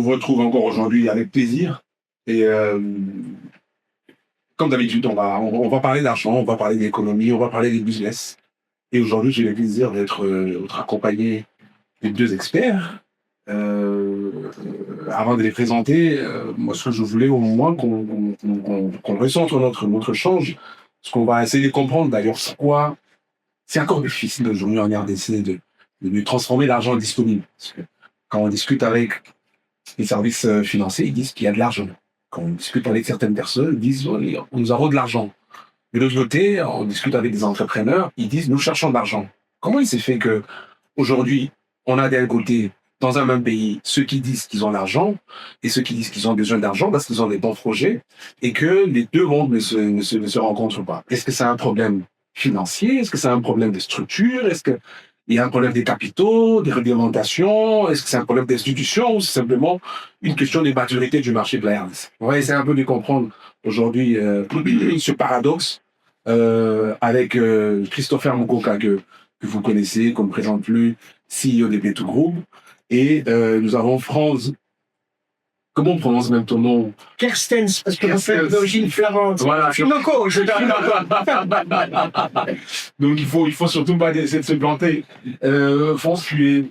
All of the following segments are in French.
vous retrouve encore aujourd'hui avec plaisir. Et comme d'habitude, on va parler d'argent, on va parler d'économie, on va parler des business. Et aujourd'hui, j'ai le plaisir d'être accompagné de deux experts. Avant de les présenter, moi, ce que je voulais au moins qu'on recentre notre échange, parce qu'on va essayer de comprendre d'ailleurs pourquoi c'est encore difficile aujourd'hui en RDC de transformer l'argent disponible. Parce que quand on discute avec les services financiers, ils disent qu'il y a de l'argent. Quand on discute avec certaines personnes, ils disent nous avons de l'argent. De l'autre côté, on discute avec des entrepreneurs, ils disent nous cherchons de l'argent. Comment il s'est fait que aujourd'hui, on a d'un côté, dans un même pays, ceux qui disent qu'ils ont l'argent et ceux qui disent qu'ils ont besoin d'argent parce qu'ils ont des bons projets et que les deux mondes ne se rencontrent pas? Est-ce que c'est un problème financier? Est-ce que c'est un problème de structure? Est-ce qu'il y a un problème des capitaux, des réglementations? Est-ce que c'est un problème d'institution ou c'est simplement une question de maturité du marché de la RDC? On va essayer un peu de comprendre aujourd'hui ce paradoxe avec Christopher Mukoka que vous connaissez, qu'on ne présente plus, CEO de B2 Group. Et nous avons Franz. Comment on prononce même ton nom? Kerstens, parce que vous faites d'origine flamande. Voilà. Finocco, je Donc il faut surtout pas essayer de se planter. Franz, tu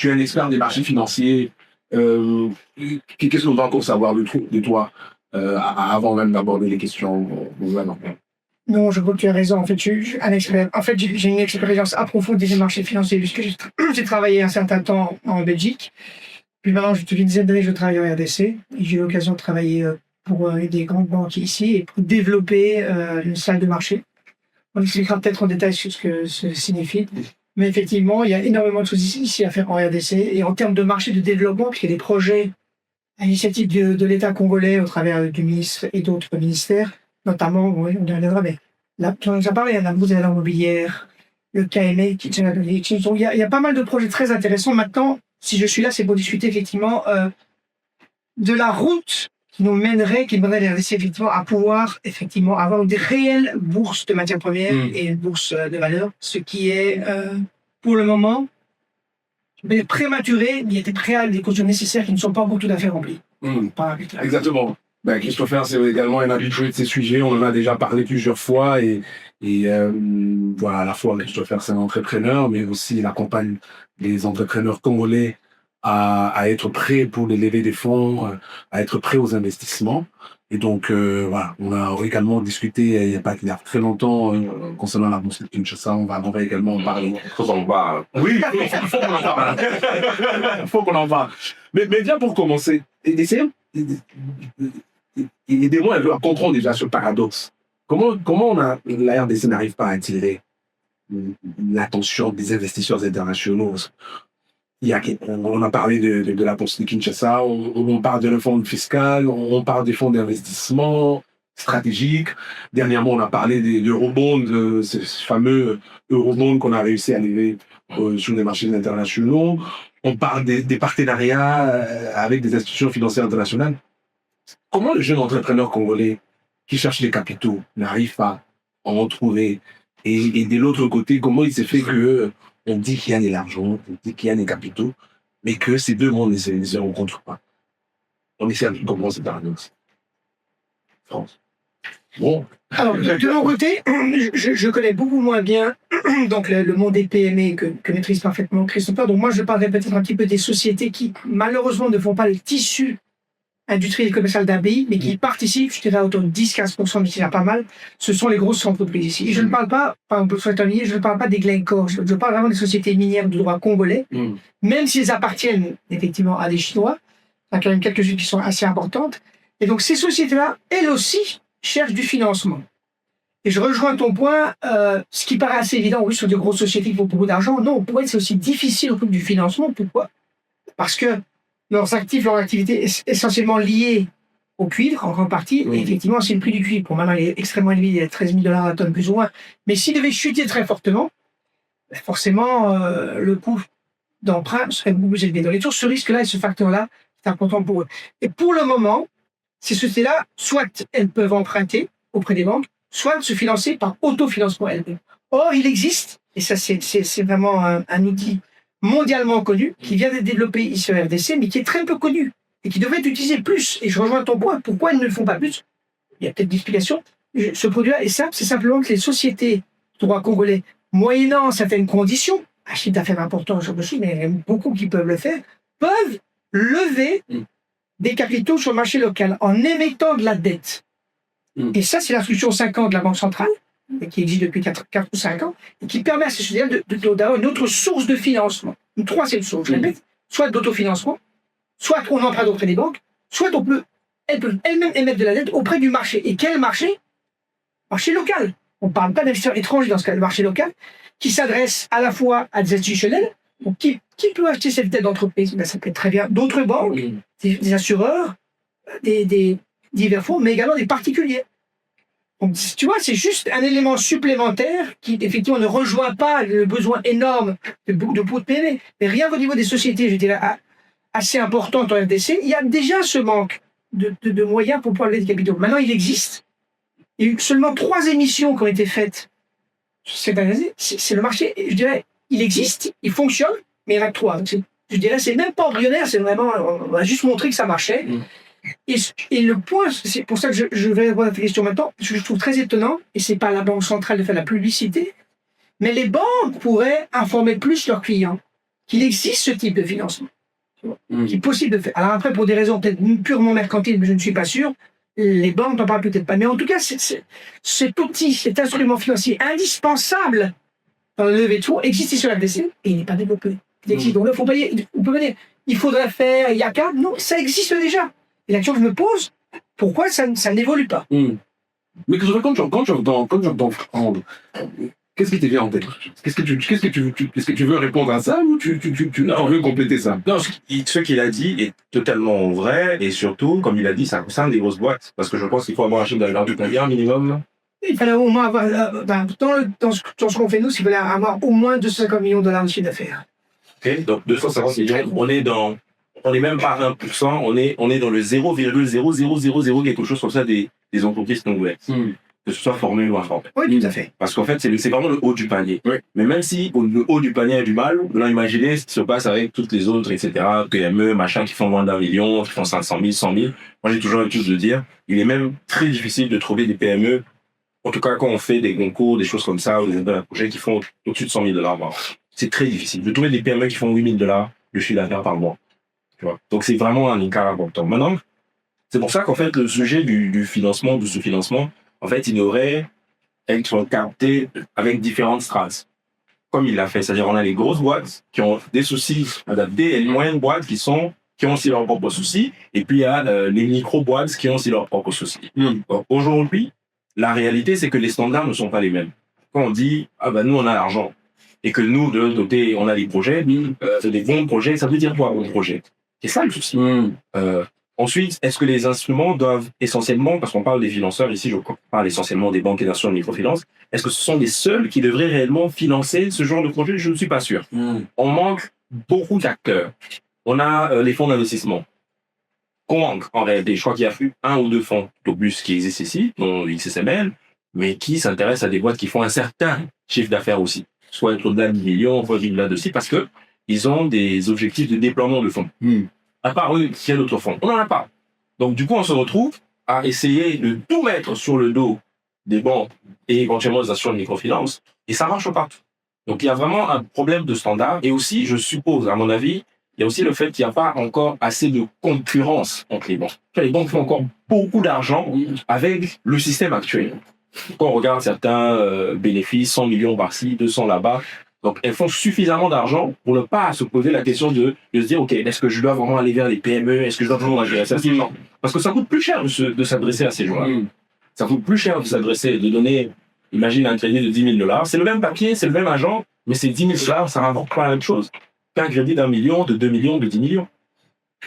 es un expert des marchés financiers. Qu'est-ce qu'on va encore savoir de toi avant même d'aborder les questions? Non, je crois que tu as raison. En fait, j'ai une expérience approfondie des marchés financiers puisque j'ai travaillé un certain temps en Belgique. Puis maintenant, depuis une dizaine d'années, je travaille en RDC. Et j'ai eu l'occasion de travailler pour des grandes banques ici et pour développer une salle de marché. On expliquera peut-être en détail ce que ça signifie. Mais effectivement, il y a énormément de choses ici à faire en RDC. Et en termes de marché de développement, puisqu'il y a des projets à l'initiative de l'État congolais au travers du ministre et d'autres ministères, notamment, oui, on y reviendra, mais là, tu en as parlé, il y a la bourse de l'immobilière, le KMA, il y a pas mal de projets très intéressants. Maintenant, si je suis là, c'est pour discuter effectivement de la route qui nous mènerait les RDC effectivement à pouvoir effectivement avoir une réelle bourse de matières premières et une bourse de valeur, ce qui est pour le moment prématuré, il y a des conditions nécessaires qui ne sont pas encore tout à fait remplies. Exactement. Christopher, c'est également un habitué de ces sujets. On en a déjà parlé plusieurs fois et voilà, à la fois Christopher, c'est un entrepreneur, mais aussi il accompagne les entrepreneurs congolais à être prêts pour les lever des fonds, à être prêts aux investissements. Et donc, voilà, on a également discuté il y a très longtemps concernant la bourse de Kinshasa. On va également en parler. Oui, il faut qu'on en parle. Il faut qu'on en parle. Mais bien pour commencer, essayons. Aidez-moi à comprendre déjà ce paradoxe. Comment la RDC n'arrive pas à attirer l'attention des investisseurs internationaux? On a parlé de la bourse de Kinshasa, on parle de réforme fiscale, on parle des fonds d'investissement stratégiques. Dernièrement, on a parlé des eurobonds, de ces fameux eurobonds qu'on a réussi à lever sur les marchés internationaux. On parle des partenariats avec des institutions financières internationales. Comment le jeune entrepreneur congolais qui cherche les capitaux n'arrive pas à en trouver? Et de l'autre côté, comment il s'est fait que on dit qu'il y a de l'argent, on dit qu'il y a des capitaux, mais que ces deux mondes ne se rencontrent pas? On essaie de comprendre ce paradoxe. France. Bon. Alors, de mon côté, je connais beaucoup moins bien donc le monde des PME que maîtrise parfaitement Christopher. Donc moi, je parlerai peut-être un petit peu des sociétés qui, malheureusement, ne font pas le tissu industriel et commercial d'un pays, mais qui participent, je dirais, à autour de 10-15%, mais qui a pas mal, ce sont les grosses entreprises ici. Et je ne parle pas, par exemple, je ne parle pas des Glencore, je parle vraiment des sociétés minières de droit congolais, même si elles appartiennent effectivement à des Chinois, il y en a quand même quelques-unes qui sont assez importantes. Et donc ces sociétés-là, elles aussi, cherchent du financement. Et je rejoins ton point, ce qui paraît assez évident, oui, sur des grosses sociétés qui font beaucoup d'argent. Non, pour elles, c'est aussi difficile au niveau du financement. Pourquoi? Parce que leurs actifs, leur activité est essentiellement liée au cuivre, en grande partie. Et effectivement, c'est le prix du cuivre. Pour maintenant, il est extrêmement élevé, il est à 13 000 $ la tonne, plus ou moins. Mais s'il devait chuter très fortement, forcément, le coût d'emprunt serait beaucoup plus élevé. Dans les tours, ce risque-là et ce facteur-là, c'est important pour eux. Et pour le moment, ces sociétés-là, soit elles peuvent emprunter auprès des banques, soit se financer par autofinancement elles-mêmes. Or, il existe, et ça c'est vraiment un outil mondialement connu, qui vient d'être développé ici au RDC, mais qui est très peu connu. et qui devraient être utilisés plus. Et je rejoins ton point. Pourquoi ils ne le font pas plus? Il y a peut-être des explications. Ce produit-là est simple, c'est simplement que les sociétés de droit congolais, moyennant certaines conditions, un chiffre d'affaires important, je me suis, mais il y en a beaucoup qui peuvent le faire, peuvent lever des capitaux sur le marché local en émettant de la dette. Et ça, c'est l'instruction 50 de la Banque centrale, qui existe depuis 4 ou 5 ans, et qui permet à ces sociétés d'avoir une autre source de financement. Une troisième source, je répète, soit d'autofinancement, soit on emprunte auprès des banques, soit elles peuvent elles-mêmes émettre de la dette auprès du marché. Et quel marché? Marché local. On ne parle pas d'investisseurs étrangers dans ce cas, le marché local, qui s'adresse à la fois à des institutionnels. Donc, qui peut acheter cette dette d'entreprise? Ben, ça peut être très bien d'autres banques, des assureurs, des divers fonds, mais également des particuliers. Donc, tu vois, c'est juste un élément supplémentaire qui, effectivement, ne rejoint pas le besoin énorme de beaucoup de PME. Mais rien qu'au niveau des sociétés, je dirais, assez importantes en RDC, il y a déjà ce manque de moyens pour pouvoir lever des capitaux. Maintenant, il existe. Il y a eu seulement 3 émissions qui ont été faites cette année. C'est le marché, je dirais, il existe, il fonctionne, mais il y en a que 3. Donc je dirais, c'est même pas embryonnaire, c'est vraiment, on a juste montré que ça marchait. Et le point, c'est pour ça que je vais répondre à ta question maintenant, ce que je trouve très étonnant, et c'est pas la Banque centrale de faire la publicité, mais les banques pourraient informer plus leurs clients qu'il existe ce type de financement, qui est possible de faire. Alors après, pour des raisons peut-être purement mercantiles, mais je ne suis pas sûr, les banques n'en parlent peut-être pas. Mais en tout cas, cet outil, cet instrument financier indispensable dans le levée de fonds existe sur la RDC et il n'est pas développé. Il existe. Donc là, faut pas dire, on peut pas dire, il faudrait faire, il y a qu'à. Non, ça existe déjà. Et la question que je me pose, pourquoi ça n'évolue pas? Mais quand j'entends Franck, qu'est-ce qui te vient en tête? Qu'est-ce que tu veux répondre à ça ou tu veux compléter ça? Non, ce qu'il a dit est totalement vrai et surtout, comme il a dit, ça concerne les grosses boîtes. Parce que je pense qu'il faut avoir un chiffre d'affaires de combien minimum? Il fallait au moins avoir, dans ce qu'on fait nous, il fallait avoir au moins 250 millions de dollars de chiffre d'affaires. Ok, donc 250 millions, on est même pas 1%, on est dans le 0,0000 quelque chose comme ça des entreprises congolaises. Que ce soit formé ou informé. Oui, tout à fait. Parce qu'en fait, c'est vraiment le haut du panier. Oui. Mais même si le haut du panier a du mal, vous imaginez ce qui se passe avec toutes les autres, etc., PME, machin, qui font moins d'1 million, qui font 500 000, 100 000. Moi, j'ai toujours l'habitude de dire, il est même très difficile de trouver des PME, en tout cas quand on fait des concours, des choses comme ça, ou des appels à projets qui font au-dessus de 100 000 $ par an. C'est très difficile de trouver des PME qui font 8 000 $ de chiffre d'affaires par mois. Tu vois. Donc, c'est vraiment un écart important. Maintenant, c'est pour ça qu'en fait, le sujet du financement, de ce financement, en fait, il devrait être capté avec différentes strates. Comme il l'a fait. C'est-à-dire, on a les grosses boîtes qui ont des soucis adaptés et les moyennes boîtes qui ont aussi leurs propres soucis. Et puis, il y a les micro-boîtes qui ont aussi leurs propres soucis. Donc, aujourd'hui, la réalité, c'est que les standards ne sont pas les mêmes. Quand on dit, nous, on a l'argent, et que nous, de l'autre côté, on a des projets, c'est des bons projets, ça veut dire quoi, bons projets? C'est ça le souci. Ensuite, est-ce que les instruments doivent essentiellement, parce qu'on parle des financeurs ici, je parle essentiellement des banques et d'instruments de microfinance, est-ce que ce sont les seuls qui devraient réellement financer ce genre de projet? Je ne suis pas sûr. On manque beaucoup d'acteurs. On a les fonds d'investissement. On manque en réalité. Je crois qu'il y a eu 1 ou 2 fonds d'Obus qui existent ici, dont XSML, mais qui s'intéressent à des boîtes qui font un certain chiffre d'affaires aussi, soit au-delà de 10 millions, soit au-delà de 6, parce que ils ont des objectifs de déploiement de fonds. À part eux, il y a d'autres fonds. On n'en a pas. Donc, du coup, on se retrouve à essayer de tout mettre sur le dos des banques et éventuellement des assurances de microfinance. Et ça marche pas. Donc, il y a vraiment un problème de standard. Et aussi, je suppose, à mon avis, il y a aussi le fait qu'il n'y a pas encore assez de concurrence entre les banques. Les banques font encore beaucoup d'argent avec le système actuel. Quand on regarde certains bénéfices, 100 millions par-ci, 200 là-bas, donc, elles font suffisamment d'argent pour ne pas se poser la question de se dire, OK, est-ce que je dois vraiment aller vers les PME? Est-ce que je dois vraiment aller vers ça? Non. Parce que ça coûte plus cher de s'adresser à ces gens-là. Ça coûte plus cher de s'adresser, de donner, imagine un crédit de 10 000 $. C'est le même papier, c'est le même agent, mais c'est 10 000 $, ça ne rapporte pas la même chose qu'un crédit d'1 million, de 2 millions, de 10 millions.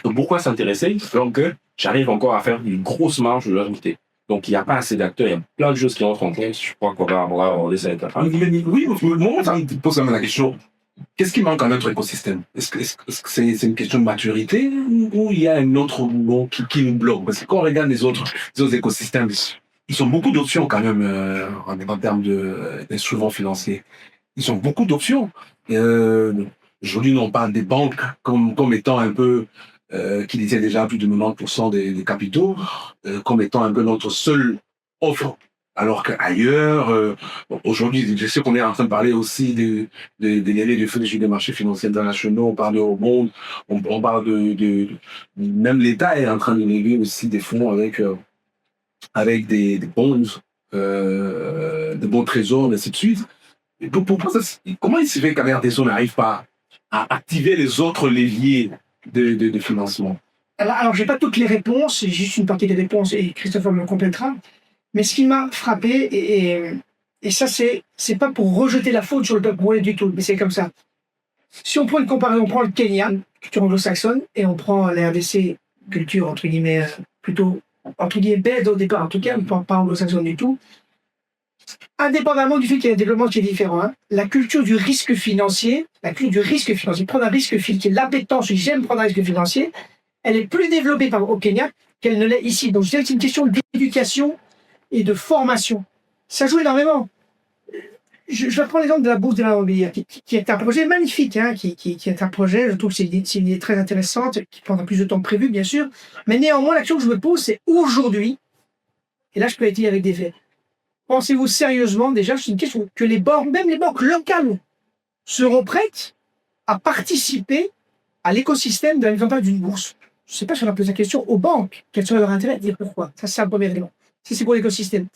Donc, pourquoi s'intéresser alors que j'arrive encore à faire une grosse marge de l'unité? Donc, il n'y a pas assez d'acteurs, il y a plein de choses qui entrent en compte. Je crois qu'on va essayer de faire. Oui, moi, ça me pose la question. Qu'est-ce qui manque à notre écosystème? Est-ce que c'est une question de maturité ou il y a un autre mot qui nous bloque? Parce que quand on regarde les autres écosystèmes, ils ont beaucoup d'options quand même en termes d'instruments financiers. Ils ont beaucoup d'options. Aujourd'hui, on parle des banques comme étant un peu qui détient déjà plus de 90% des capitaux, comme étant un peu notre seule offre. Alors qu'ailleurs, aujourd'hui, je sais qu'on est en train de parler aussi des fonds des marchés financiers internationaux, on parle de rebond, on parle même l'État est en train de lever aussi des fonds avec des bonds, des bons trésors, et ainsi de suite. Et comment il se fait qu'à RDC, on n'arrive pas à activer les autres leviers de financement? Alors, j'ai pas toutes les réponses, j'ai juste une partie des réponses et Christopher me complétera. Mais ce qui m'a frappé, et ça, c'est pas pour rejeter la faute sur le peuple congolais du tout, mais c'est comme ça. Si on prend une comparaison, on prend le Kenya, culture anglo-saxonne, et on prend la RDC, culture entre guillemets, plutôt, entre guillemets, bête au départ, en tout cas, pas anglo-saxonne du tout, indépendamment du fait qu'il y a un développement qui est différent, hein, la culture du risque financier, prendre un risque financier, qui est l'appétence, j'aime prendre un risque financier, elle est plus développée au Kenya qu'elle ne l'est ici. Donc je dirais que c'est une question d'éducation et de formation. Ça joue énormément. Je vais prendre l'exemple de la bourse de l'immobilier, qui est un projet magnifique, hein, qui est un projet, je trouve que c'est une idée très intéressante, qui prendra plus de temps que prévu, bien sûr. Mais néanmoins, l'action que je me pose, c'est aujourd'hui, et là je peux être avec des faits. Pensez-vous sérieusement, déjà, c'est une question que même les banques locales seront prêtes à participer à l'écosystème de la mise en place d'une bourse? Je ne sais pas si on a posé la question aux banques, quel serait leur intérêt, dire pourquoi. Ça, c'est un premier élément. Ça, c'est pour l'écosystème.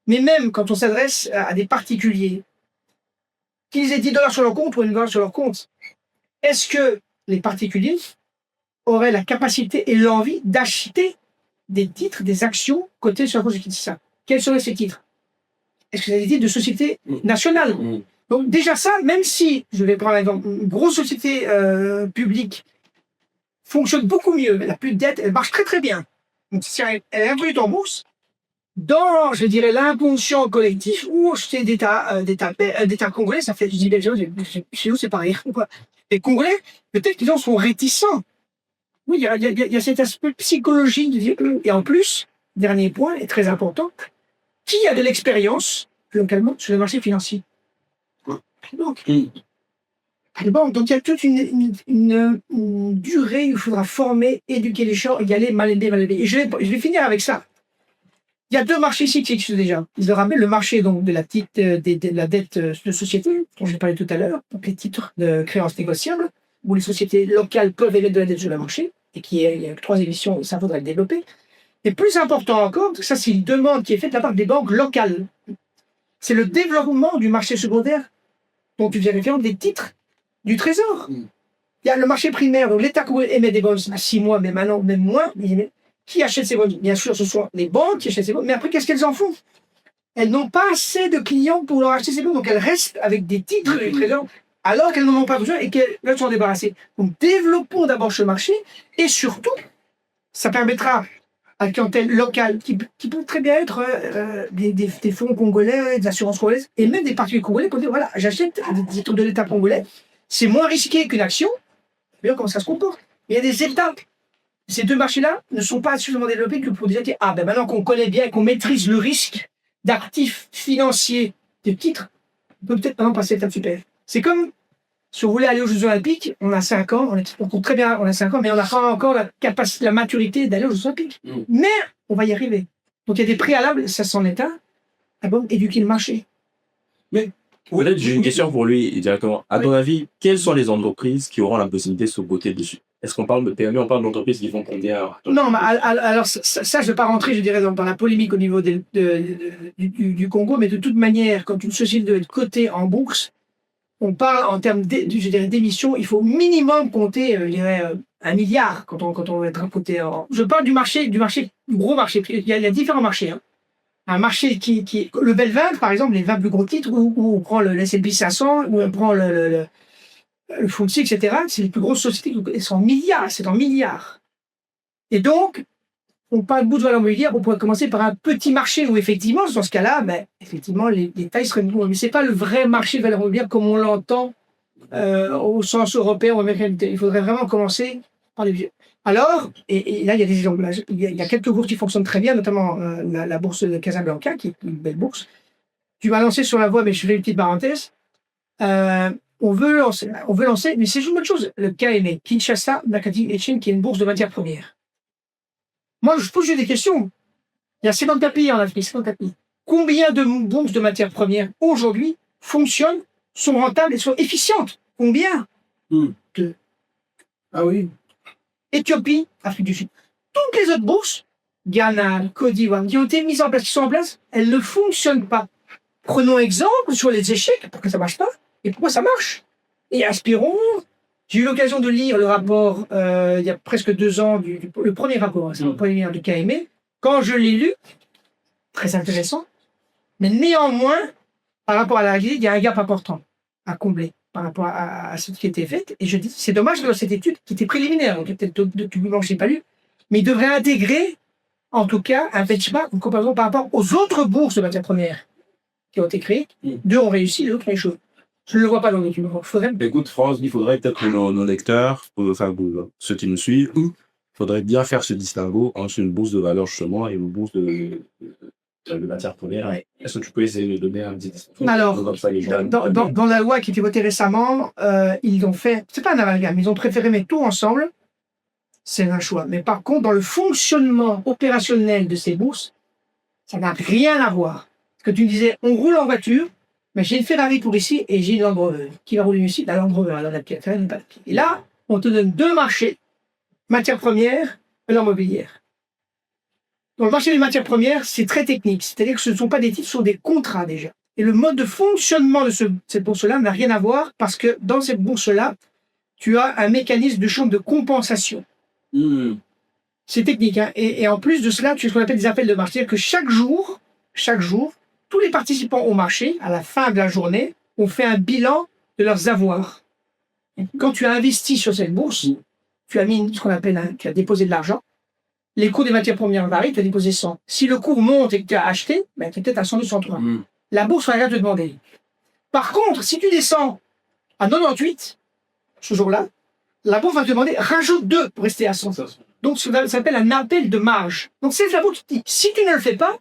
Mais même quand on s'adresse à des particuliers, qu'ils aient 10 $ sur leur compte ou 1 $ sur leur compte, est-ce que les particuliers auraient la capacité et l'envie d'acheter des titres, des actions cotées sur la bourse de Kinshasa? Quels seraient ces titres? Est-ce que c'est des titres de société nationale? Donc déjà ça, même si, je vais prendre un exemple, une grosse société publique fonctionne beaucoup mieux, elle n'a plus de dette, elle marche très très bien. Donc si elle est introduite en bourse, dans, je dirais, l'inconscient collectif, ou chez d'État congolais, ça fait, je dis chez nous c'est pareil. Les Congolais, peut-être qu'ils en sont réticents. Oui, il y a cet aspect psychologique de dire, et en plus, dernier point, et très important, qui a de l'expérience localement sur le marché financier? Les banques. Donc il y a toute une durée où il faudra former, éduquer les gens, y aller mal élevé. Et je vais finir avec ça. Il y a 2 marchés ici qui existent déjà. Je le rappelle, le marché donc, de la dette de société, dont j'ai parlé tout à l'heure, donc les titres de créances négociables, où les sociétés locales peuvent émettre de la dette sur le marché, et il y a 3 émissions, ça faudrait le développer. Et plus important encore, ça c'est une demande qui est faite de la part des banques locales. C'est le développement du marché secondaire dont tu faisais référence, des titres du Trésor. Il y a le marché primaire, donc l'État émet des bonds à 6 mois, mais maintenant, même moins. Qui achète ces bonds? Bien sûr, ce sont les banques qui achètent ces bonds, mais après, qu'est-ce qu'elles en font? Elles n'ont pas assez de clients pour leur acheter ces bonds, donc elles restent avec des titres du Trésor, alors qu'elles n'en ont pas besoin et qu'elles sont débarrassées. Donc développons d'abord ce marché, et surtout, ça permettra à la clientèle locale, qui peut très bien être des fonds congolais, des assurances congolaises, et même des particuliers congolais, pour dire, voilà, j'achète des titres de l'État congolais, c'est moins risqué qu'une action, bien comment ça se comporte. Il y a des étapes. Ces 2 marchés-là ne sont pas suffisamment développés que pour dire, maintenant qu'on connaît bien, qu'on maîtrise le risque d'actifs financiers, de titres, on peut peut-être maintenant passer à l'étape supérieure. C'est comme si on voulait aller aux Jeux Olympiques, on a 5 ans, on compte très bien, on a 5 ans, mais on n'a pas encore la capacité, la maturité d'aller aux Jeux Olympiques. Mais on va y arriver. Donc il y a des préalables, ça c'est en état, d'abord éduquer le marché. Mais peut-être j'ai une question pour lui directement. À ton avis, quelles sont les entreprises qui auront la possibilité de se botter dessus? Est-ce qu'on parle de PME, on parle d'entreprises qui font combien? Non, mais alors ça, je ne vais pas rentrer, je dirais, dans la polémique au niveau du Congo, mais de toute manière, quand une société doit être cotée en bourse, on parle en termes d'émissions, il faut minimum compter, je dirais, 1 milliard quand on va être coté en. Je parle du gros marché. Il y a différents marchés. Hein. Un marché qui le Bel 20, par exemple, les 20 plus gros titres, où on prend le S&P 500, où on prend le FTSE, etc. C'est les plus grosses sociétés, c'est en milliards. Et donc, on parle de bourse de valeur mobilière, on pourrait commencer par un petit marché où effectivement, dans ce cas-là, effectivement, les tailles seraient mais c'est pas le vrai marché de valeur mobilière comme on l'entend au sens européen ou américain. Il faudrait vraiment commencer par les vieux. Alors, et là, il y a des exemples. Il y a quelques bourses qui fonctionnent très bien, notamment la bourse de Casablanca, qui est une belle bourse. Tu m'as lancé sur la voie, mais je fais une petite parenthèse. on veut lancer, mais c'est une bonne chose. Le KME, Kinshasa Mercantile Exchange, qui est une bourse de matières premières. Moi, je pose des questions. Il y a 50 pays en Afrique, 50 pays. Combien de bourses de matières premières aujourd'hui fonctionnent, sont rentables et sont efficientes? Combien? Deux. Ah oui. Éthiopie, Afrique du Sud. Toutes les autres bourses, Ghana, Côte d'Ivoire, qui ont été mises en place, qui sont en place, elles ne fonctionnent pas. Prenons exemple sur les échecs, pourquoi ça marche pas et pourquoi ça marche. Et aspirons. J'ai eu l'occasion de lire le rapport il y a presque 2 ans, le premier rapport, c'est le premier du KME. Quand je l'ai lu, très intéressant, mais néanmoins, par rapport à la réalité, il y a un gap important à combler par rapport à ce qui était fait. Et je dis, c'est dommage que dans cette étude, qui était préliminaire, donc peut-être documents que je n'ai pas lu, mais il devrait intégrer, en tout cas, un benchmark, une comparaison par rapport aux autres bourses de matières premières qui ont été créées. 2 ont réussi, les autres ont échoué. Je ne le vois pas dans le document. Écoute, France, il faudrait peut-être que nos lecteurs, enfin ceux qui nous suivent, il faudrait bien faire ce distinguo entre une bourse de valeur justement et une bourse de matières premières. Ouais. Est-ce que tu peux essayer de donner un petit distinguo? Alors, comme ça, les gens... dans la loi qui a été votée récemment, ils ont fait, c'est pas un amalgame, ils ont préféré mettre tout ensemble. C'est un choix. Mais par contre, dans le fonctionnement opérationnel de ces bourses, ça n'a rien à voir. Parce que tu disais, on roule en voiture, mais j'ai une Ferrari pour ici et j'ai une Land Rover. Qui va rouler ici? La Land Rover. Alors, la Ferrari n'est pas la pied. Et là, on te donne 2 marchés, matières premières et l'immobilière. Dans le marché des matières premières, c'est très technique. C'est-à-dire que ce ne sont pas des titres, ce sont des contrats déjà. Et le mode de fonctionnement de cette bourse-là n'a rien à voir parce que dans cette bourse-là, tu as un mécanisme de chambre de compensation. C'est technique. Hein. Et en plus de cela, tu as ce qu'on appelle des appels de marché. C'est-à-dire que chaque jour, tous les participants au marché, à la fin de la journée, ont fait un bilan de leurs avoirs. Quand tu as investi sur cette bourse, tu as mis ce qu'on appelle, tu as déposé de l'argent. Les cours des matières premières varient, tu as déposé 100. Si le cours monte et que tu as acheté, ben, tu es peut-être à 100 ou 103. La bourse va rien te demander. Par contre, si tu descends à 98, ce jour-là, la bourse va te demander rajoute 2 pour rester à 100. Donc, ça s'appelle un appel de marge. Donc, c'est la bourse qui dit, si tu ne le fais pas,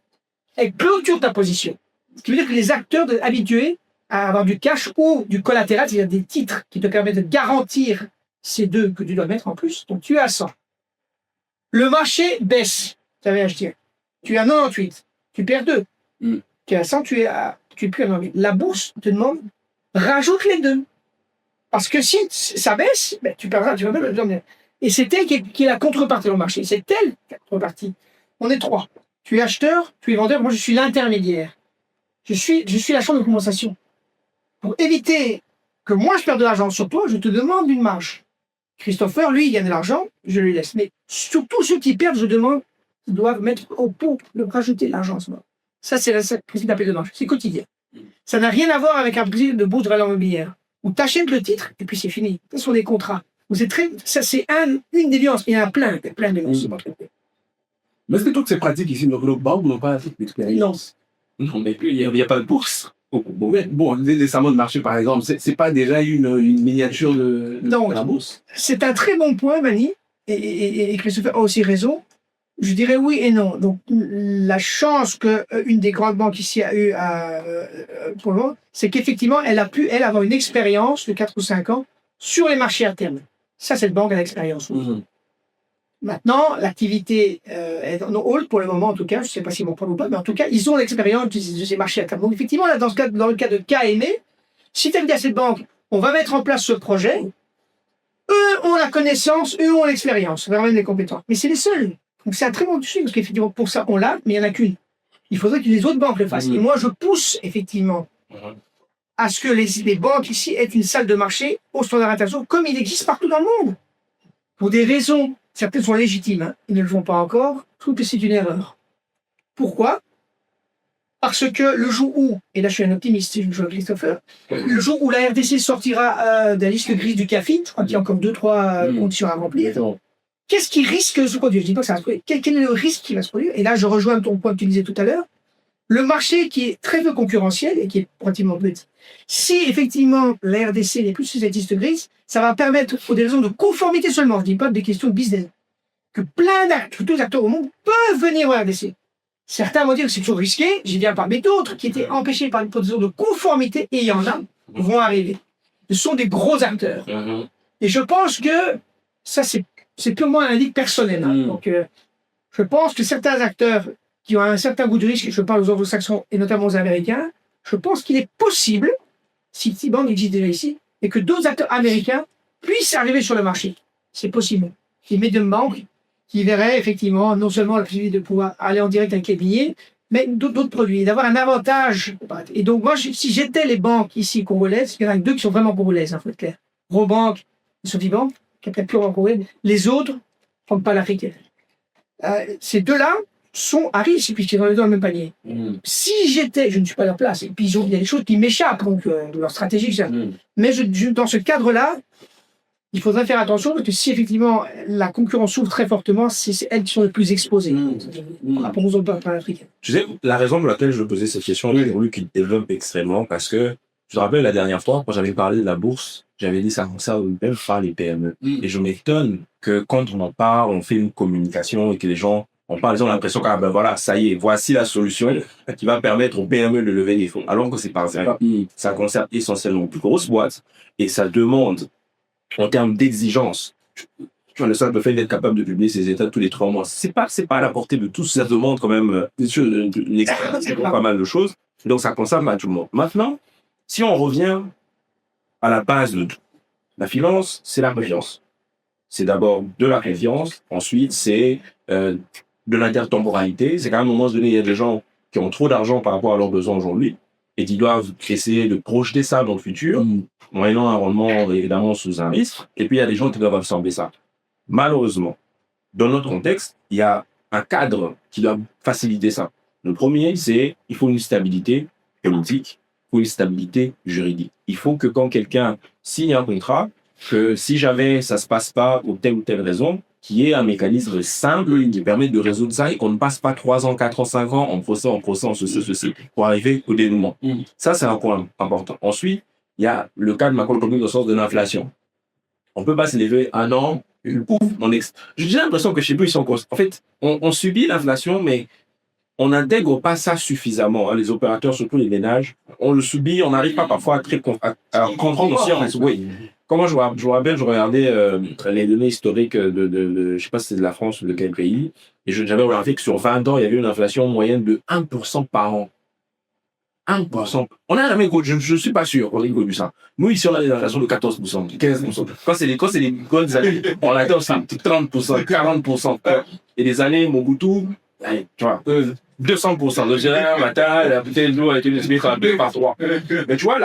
elle clôture ta position. Ce qui veut dire que les acteurs habitués à avoir du cash ou du collatéral, c'est-à-dire des titres qui te permettent de garantir ces 2 que tu dois mettre en plus, donc tu es à 100. Le marché baisse, tu avais acheté. Tu es à 98, tu perds 2. Tu es à 100, tu es plus à 98. La bourse te demande, rajoute les 2. Parce que si ça baisse, ben, tu perdras, tu vas même le dire. Et c'est elle qui est la contrepartie dans le marché. C'est elle la contrepartie. On est 3. Tu es acheteur, tu es vendeur, moi je suis l'intermédiaire. Je suis la chambre de compensation. Pour éviter que moi je perde de l'argent sur toi, je te demande une marge. Christopher, lui, il gagne de l'argent, je lui laisse. Mais surtout ceux qui perdent, je demande, ils doivent mettre au pot, rajouter de l'argent. Ça, c'est le principe d'appel de marge. C'est quotidien. Ça n'a rien à voir avec un principe de bourse de valeur immobilière. Où tu achètes le titre et puis c'est fini. Ce sont des contrats. Ça, c'est une des nuances. Il y en a plein de nuances. Mais est-ce que toutes ces pratiques ici, nos banques n'ont pas assez d'expérience? Non, mais il n'y a pas de bourse. Bon, les serments de marché, par exemple, c'est pas déjà une miniature de la bourse? C'est un très bon point, Mani, et Christopher a aussi raison. Je dirais oui et non. Donc, la chance qu'une des grandes banques ici a eu pour le moment, c'est qu'effectivement, elle a pu, avoir une expérience de 4 ou 5 ans sur les marchés à terme. Ça, cette banque a l'expérience. Maintenant, l'activité est en hold pour le moment, en tout cas. Je ne sais pas s'ils vont prendre ou pas, mais en tout cas, ils ont l'expérience de ces marchés à terme. Donc, effectivement, là, dans le cas de KME, si tu as dit à cette banque, on va mettre en place ce projet, eux ont la connaissance, eux ont l'expérience, vraiment les compétences. Mais c'est les seuls. Donc, c'est un très bon sujet, parce qu'effectivement, pour ça, on l'a, mais il n'y en a qu'une. Il faudrait que les autres banques le fassent. Et moi, je pousse, effectivement, à ce que les banques ici aient une salle de marché au standard international, comme il existe partout dans le monde. Pour des raisons, certaines sont légitimes, hein, ils ne le font pas encore, je trouve que c'est une erreur. Pourquoi? Parce que le jour où, et là je suis un optimiste, je joue Christopher, le jour où la RDC sortira de la liste grise du CAFI, je crois qu'il y a encore 2-3 conditions à remplir, qu'est-ce qui risque de se produire? Je dis pas que ça va se produire. Quel est le risque qui va se produire? Et là, je rejoins ton point que tu disais tout à l'heure. Le marché qui est très peu concurrentiel et qui est pratiquement petit. Si effectivement la RDC n'est plus sur cette liste grise, ça va permettre, pour des raisons de conformité seulement, je ne dis pas des questions de business, que tous les acteurs au monde peuvent venir au RDC. Certains vont dire que c'est toujours risqué, j'y viens pas, mais d'autres qui étaient empêchés par une position de conformité, et il y en a, vont arriver. Ce sont des gros acteurs. Et je pense que ça, c'est purement un indice personnel. Hein. Donc, je pense que certains acteurs qui ont un certain goût de risque, je parle aux anglo-saxons et notamment aux américains, je pense qu'il est possible, si Citibank existe déjà ici, et que d'autres acteurs américains puissent arriver sur le marché. C'est possible. Des medium banques qui verraient effectivement non seulement la possibilité de pouvoir aller en direct avec les billets, mais d'autres produits, d'avoir un avantage. Et donc, moi, si j'étais les banques ici congolaises, il y en a deux qui sont vraiment congolaises, il faut être clair. Robank et Sofibank, qui est peut-être purement congolais. Les autres ne prennent pas l'Afrique. Ces deux-là sont à risque, puisqu'ils sont les deux dans le même panier. Si j'étais, je ne suis pas à leur place, et puis il y a des choses qui m'échappent, donc leur stratégie, ça. Mais dans ce cadre-là, il faudrait faire attention, parce que si effectivement la concurrence s'ouvre très fortement, c'est elles qui sont les plus exposées. Par rapport aux autres pays africains. Tu sais, la raison pour laquelle je posais cette question, j'ai voulu qu'il développe extrêmement, parce que je te rappelle la dernière fois, quand j'avais parlé de la bourse, j'avais dit ça concerne même pas les PME. Et je m'étonne que quand on en parle, on fait une communication et que les gens en parlent, ils ont l'impression que, ah ben voilà, ça y est, voici la solution qui va permettre aux PME de lever des fonds. Alors que c'est pas vrai. Ça concerne essentiellement les plus grosses boîtes et ça demande, en termes d'exigence, tu vois, le simple fait d'être capable de publier ses états tous les 3 mois, c'est pas à la portée de tous. Ça demande quand même une expérience, pas mal de choses. Donc ça concerne à tout le monde. Maintenant, si on revient à la base de tout, la finance, c'est la confiance. C'est d'abord de la confiance, ensuite c'est de l'intertemporalité. C'est qu'à un moment donné, il y a des gens qui ont trop d'argent par rapport à leurs besoins aujourd'hui et qui doivent essayer de projeter ça dans le futur, moyennant un rendement évidemment sous un risque. Et puis il y a des gens qui doivent absorber ça. Malheureusement, dans notre contexte, il y a un cadre qui doit faciliter ça. Le premier, c'est il faut une stabilité politique, il faut une stabilité juridique. Il faut que quand quelqu'un signe un contrat, que si jamais ça se passe pas pour telle ou telle raison, qu'il y ait un mécanisme simple qui permet de résoudre ça et qu'on ne passe pas 3 ans, 4 ans, 5 ans en procès, en ceci, pour arriver au dénouement. Ça, c'est un point important. Ensuite, il y a le cas de macroéconomique au sens de l'inflation. On peut pas se lever un an, pouf, j'ai l'impression que chez nous, ils sont en fait, on subit l'inflation, mais on n'intègre pas ça suffisamment. Hein, les opérateurs, surtout les ménages, on le subit, on n'arrive pas parfois à comprendre aussi. Oui. Comment je me rappelle, je regardais les données historiques de je sais pas si c'est de la France ou de quel pays, et j'avais regardé que sur 20 ans, il y avait une inflation moyenne de 1% par an. 1%. On n'a jamais connu, je suis pas sûr qu'on ait connu ça. Nous, ici, on a des inflations de 14%, 15%. Quand c'est les bonnes années, on atteint ça, 30%, 40%. Et des années, Mobutu, tu vois, 200%. Donc, j'ai un matin, la bouteille d'eau a été multipliée par 2, par 3. Mais tu vois,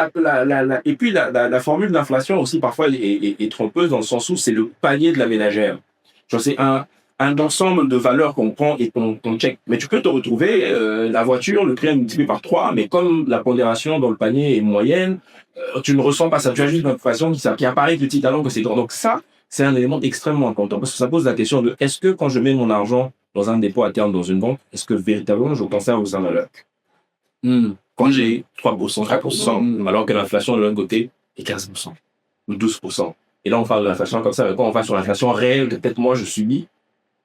et puis la formule d'inflation aussi, parfois, est trompeuse dans le sens où c'est le panier de la ménagère. Tu vois, c'est un ensemble de valeurs qu'on prend et qu'on check. Mais tu peux te retrouver, la voiture, le prix est multiplié par 3, mais comme la pondération dans le panier est moyenne, tu ne ressens pas ça. Tu as juste l'inflation qui apparaît petit alors que c'est grand. Donc ça, c'est un élément extrêmement important parce que ça pose la question de est-ce que quand je mets mon argent dans un dépôt à terme dans une banque, est-ce que véritablement je conserve sa valeur? Quand j'ai 3%, 4%, alors que l'inflation de l'autre côté est 15% ou 12%. Et là, on parle de l'inflation comme ça, mais quand on va sur l'inflation réelle que peut-être moi je subis,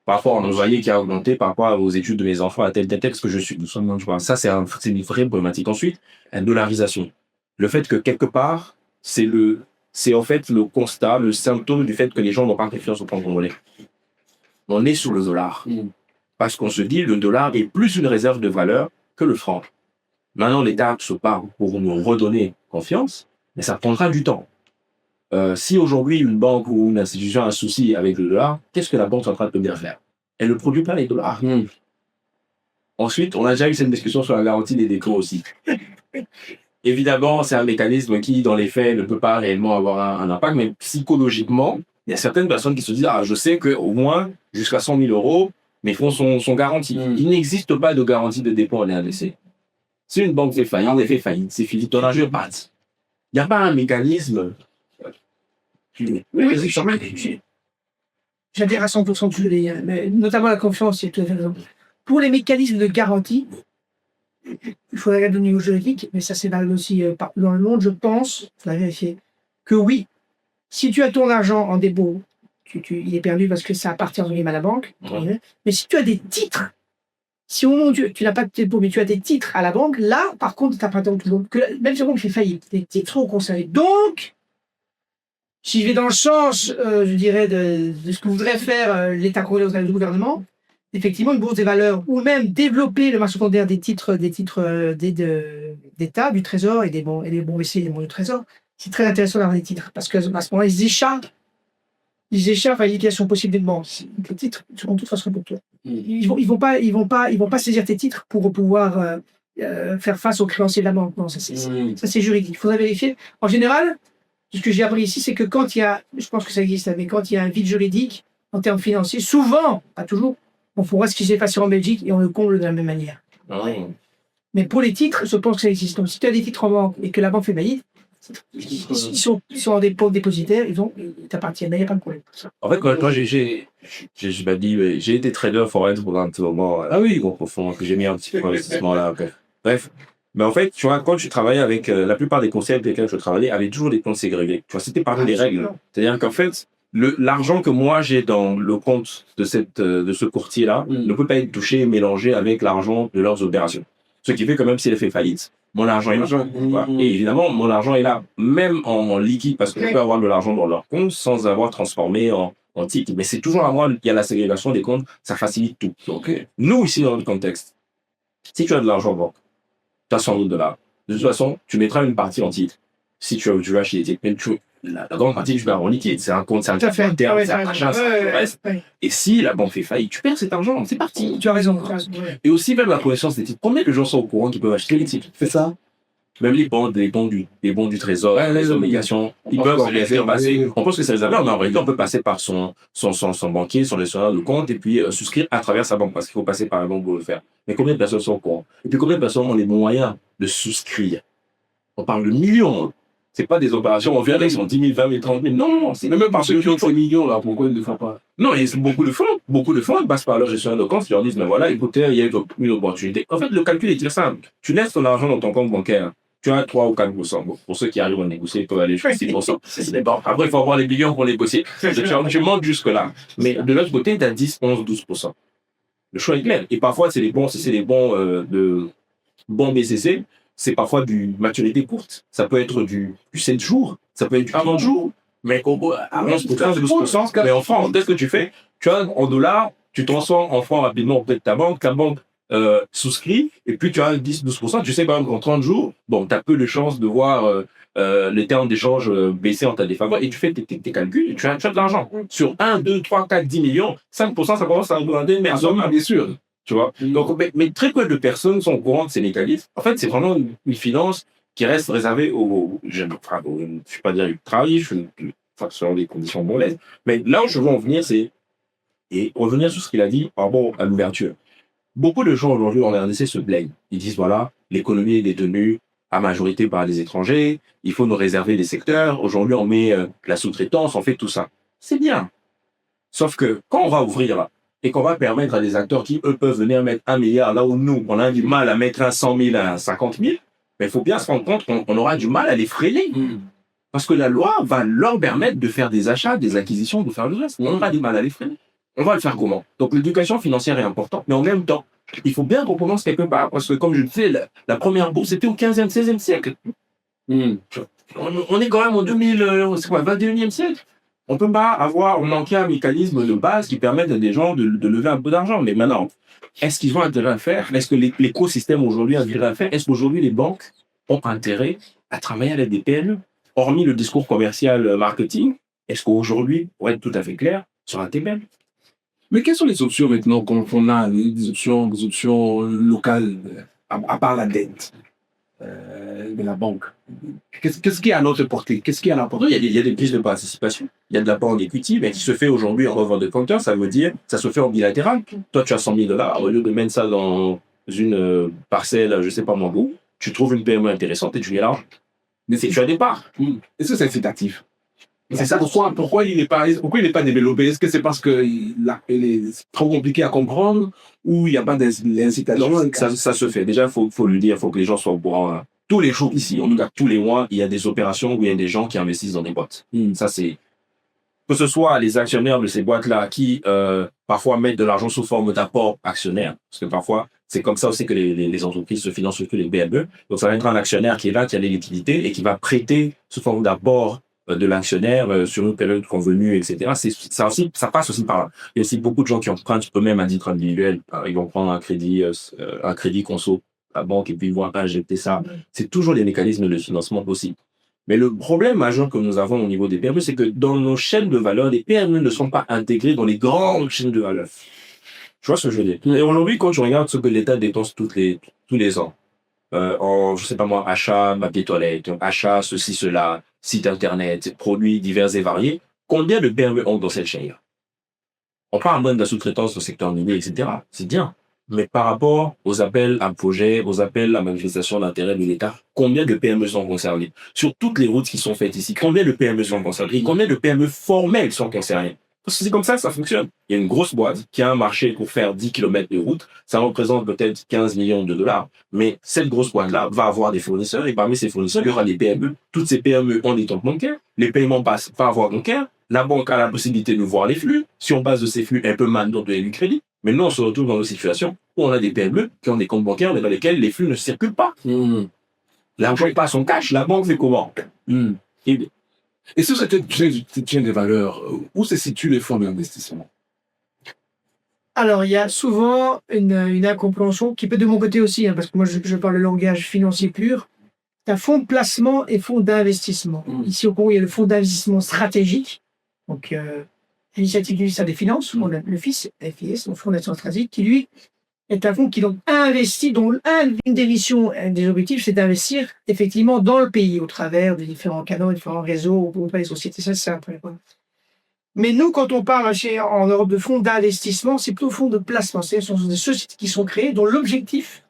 par rapport à mon loyer qui a augmenté, par rapport aux études de mes enfants, à tel texte que je suis. Ça, c'est une vraie problématique. Ensuite, la dollarisation. Le fait que quelque part, c'est en fait le constat, le symptôme du fait que les gens n'ont pas confiance au franc congolais. On est sous le dollar. Parce qu'on se dit le dollar est plus une réserve de valeur que le franc. Maintenant, l'État se part pour nous redonner confiance, mais ça prendra du temps. Si aujourd'hui une banque ou une institution a un souci avec le dollar, qu'est-ce que la banque est en train de bien faire? Elle ne produit pas les dollars. Ensuite, on a déjà eu cette discussion sur la garantie des dépôts aussi. Évidemment, c'est un mécanisme qui, dans les faits, ne peut pas réellement avoir un impact, mais psychologiquement, il y a certaines personnes qui se disent « Ah, je sais qu'au moins, jusqu'à 100 000 euros, mes fonds sont garantis. Il n'existe pas de garantie de dépôt en RDC. Si une banque fait faillite, elle fait faillite. C'est fini, ton argent passe. Il n'y a pas un mécanisme... J'adhère à 100% de ce que tu dis, mais notamment la confiance, c'est tout à fait raison. Pour les mécanismes de garantie, il faudrait regarder au niveau juridique, mais ça c'est valable aussi partout dans le monde, je pense, il faudrait vérifier, que oui, si tu as ton argent en dépôt, il est perdu parce que ça appartient à la banque, mais si tu as des titres, si au moment où tu n'as pas de dépôt, mais tu as des titres à la banque, là, par contre, tu n'appartiens toujours, même si la banque fait faillite, les titres seront conservés. Donc, Si je vais dans le sens, je dirais, de ce que voudrait faire l'État congolais au sein du gouvernement, effectivement, une bourse des valeurs ou même développer le marché secondaire des titres d'État, du Trésor et des bons VC et des bons du Trésor, c'est très intéressant d'avoir des titres parce qu'à ce moment-là, ils échappent à l'utilisation possible des banques. Les titres seront de toute façon pour toi. Ils vont pas saisir tes titres pour pouvoir faire face aux créanciers de la banque. Non, ça c'est juridique. Il faudrait vérifier. En général, ce que j'ai appris ici, c'est que quand il y a, je pense que ça existe, mais quand il y a un vide juridique en termes financiers, souvent, pas toujours, on fera ce qui s'est passé en Belgique et on le comble de la même manière. Mais pour les titres, je pense que ça existe. Donc si tu as des titres en banque et que la banque fait faillite, ils sont en dépôt dépositaires, ils t'appartiennent, il n'y a pas de problème. En fait, quand j'ai été trader forex pendant un petit moment. Ah oui, gros profond, que j'ai mis un petit peu d'investissement là. Okay. Bref. Mais en fait, tu vois, quand je travaillais avec la plupart des conseils avec lesquels je travaillais, avaient toujours des comptes ségrégés. Tu vois, c'était parmi les règles. C'est-à-dire qu'en fait, l'argent que moi j'ai dans le compte de ce courtier-là ne peut pas être touché, mélangé avec l'argent de leurs opérations. Ce qui fait que même s'il a fait faillite, mon argent est là. Et évidemment, mon argent est là, même en liquide, parce qu'on peut avoir de l'argent dans leur compte sans avoir transformé en titre. Mais c'est toujours à moi, il y a la ségrégation des comptes, ça facilite tout. Donc, nous, ici, dans le contexte, si tu as de l'argent en banque, tu as $100 000. De toute façon, tu mettras une partie en titre. Si tu veux acheter des titres, mais la grande partie, tu vas en liquide. C'est un compte, c'est un terme, c'est un achat, Et si la banque fait faillite, tu perds cet argent. C'est parti. Tu as raison. Et aussi, même la connaissance des titres. Combien de gens sont au courant qu'ils peuvent acheter les titres? C'est ça. Même les bons du Trésor, les obligations, ils peuvent les faire passer. On pense que c'est réservé, mais en réalité, on peut passer par son banquier, son gestionnaire de compte, et puis souscrire à travers sa banque, parce qu'il faut passer par la banque pour le faire. Mais combien de personnes sont au courant? Et puis combien de personnes ont les moyens de souscrire? On parle de millions. C'est pas des opérations, on vient là, ils sont 10 000, 20 000, 30 000. Non, c'est même par ceux qui ont ces millions, là, pourquoi ils ne le font pas? Non, il y a beaucoup de fonds, ils passent par leur gestionnaire de compte, ils leur disent, mais voilà, écoutez, il y a une opportunité. En fait, le calcul est très simple. Tu laisses ton argent dans ton compte bancaire, tu as 3 ou 4%. Bon, pour ceux qui arrivent à négocier, ils peuvent aller jusqu'à 6%. C'est bon. Après, il faut avoir les millions pour négocier. Je monte jusque-là. Mais de l'autre côté, tu as 10, 11, 12%. Le choix est clair. Et parfois, c'est des bons BCC. C'est parfois du maturité courte. Ça peut être du 7 jours. Ça peut être du 40 jours. Mais à 11%, 12%. Mais en francs, qu'est-ce que tu fais? Tu as en dollars, tu transformes en francs rapidement auprès de ta banque souscrit, et puis tu as 10-12%. Tu sais, par exemple, en 30 jours, bon, tu as peu de chances de voir les termes d'échange baisser en ta défaveur, et tu fais tes calculs, et tu as de l'argent. Sur 1, 2, 3, 4, 10 millions, 5%, ça commence à demander une merveille. Bien sûr. Tu vois. Donc, mais très peu de personnes sont au courant de ces mécanismes. En fait, c'est vraiment une finance qui reste réservée je ne vais pas dire du travail, selon des conditions bonnes. Mais là où je veux en venir, c'est, et revenir sur ce qu'il a dit par rapport à l'ouverture. Beaucoup de gens aujourd'hui en RDC se plaignent. Ils disent, voilà, l'économie est détenue à majorité par les étrangers, il faut nous réserver des secteurs, aujourd'hui on met la sous-traitance, on fait tout ça. C'est bien. Sauf que quand on va ouvrir là, et qu'on va permettre à des acteurs qui, eux, peuvent venir mettre 1 milliard, là où nous, on a du mal à mettre un 100 000 à un 50 000, mais il faut bien se rendre compte qu'on aura du mal à les freiner. Parce que la loi va leur permettre de faire des achats, des acquisitions, de faire le reste. On aura du mal à les freiner. On va le faire comment? Donc l'éducation financière est importante, mais en même temps, il faut bien qu'on commence quelque part, parce que comme je le disais, la première bourse était au 15e, 16e siècle. On est quand même au 21e siècle. On peut pas avoir manqué un mécanisme de base qui permette à des gens de lever un peu d'argent. Mais maintenant, est-ce qu'ils ont intérêt à faire? Est-ce que l'écosystème aujourd'hui a intérêt à faire? Est-ce qu'aujourd'hui les banques ont intérêt à travailler avec des PME? Hormis le discours commercial marketing, est-ce qu'aujourd'hui, pour être tout à fait clair, sur un TPM? Mais quelles sont les options maintenant qu'on a, des options locales, à part la dette de la banque? Qu'est-ce qui est à notre portée? Qu'est-ce qui est à la portée? Il y a des prises de participation. Il y a de l'apport en equity, mais qui se fait aujourd'hui en revente de compteur. Ça veut dire, ça se fait en bilatéral. Toi, tu as 100 000 $. Au lieu de mettre ça dans une parcelle, je sais pas moi où, tu trouves une PME intéressante et tu gagnes l'argent. Mais c'est tu as des parts. Est-ce que c'est incitatif? C'est ça. Pourquoi il n'est pas développé? Est-ce que c'est parce qu'il est trop compliqué à comprendre ou il n'y a pas d'incitation? Ça se fait. Déjà, faut le dire, faut que les gens soient au courant. Tous les jours ici, en tout cas tous les mois, il y a des opérations où il y a des gens qui investissent dans des boîtes. Ça, c'est que ce soit les actionnaires de ces boîtes-là qui parfois mettent de l'argent sous forme d'apport actionnaire, parce que parfois c'est comme ça aussi que les entreprises se financent, surtout les BME. Donc ça va être un actionnaire qui est là, qui a les liquidités et qui va prêter sous forme d'apport de l'actionnaire sur une période convenue, etc. Ça passe aussi par là. Il y a aussi beaucoup de gens qui empruntent eux-mêmes à titre individuel. Ils vont prendre un crédit conso à la banque et puis ils vont injecter ça. C'est toujours des mécanismes de financement possibles. Mais le problème majeur que nous avons au niveau des PME, c'est que dans nos chaînes de valeur, les PME ne sont pas intégrées dans les grandes chaînes de valeur. Tu vois ce que je veux dire? Et aujourd'hui, quand je regarde ce que l'État dépense tous les ans, je sais pas moi, achat papier toilette, achat ceci, cela, site internet, produits divers et variés, combien de PME ont dans cette chaîne-là? On parle même de la sous-traitance au secteur minier, etc. C'est bien. Mais par rapport aux appels à projet, aux appels à manifestation d'intérêt de l'État, combien de PME sont concernées? Sur toutes les routes qui sont faites ici, combien de PME sont concernées? Et combien de PME formelles sont concernées? Parce que c'est comme ça que ça fonctionne. Il y a une grosse boîte qui a un marché pour faire 10 km de route. Ça représente peut-être 15 millions de dollars. Mais cette grosse boîte-là va avoir des fournisseurs et parmi ces fournisseurs, il y aura des PME. Toutes ces PME ont des comptes bancaires. Les paiements passent par voie bancaire. La banque a la possibilité de voir les flux. Si on passe de ces flux, elle peut maintenant donner du crédit. Mais nous, on se retrouve dans une situation où on a des PME qui ont des comptes bancaires mais dans lesquels les flux ne circulent pas. L'argent passe en cash. La banque fait comment? Et sur cette chaîne des valeurs, où se situent les fonds d'investissement? Alors, il y a souvent une incompréhension qui peut de mon côté aussi, parce que moi, je parle le langage financier pur. Il y a fonds de placement et fonds d'investissement. Ici, au Congo, il y a le fonds d'investissement stratégique. Donc, l'initiative du ministère des Finances, le FIS, FIS, le Fonds d'investissement stratégique, qui, lui, est un fonds qui donc investit, dont une des missions, un des objectifs, c'est d'investir effectivement dans le pays au travers des différents canaux, des différents réseaux, auprès des sociétés. Ça, c'est un point. Mais nous, quand on parle en Europe de fonds d'investissement, c'est plutôt fonds de placement. Ce sont des sociétés qui sont créées dont l'objectif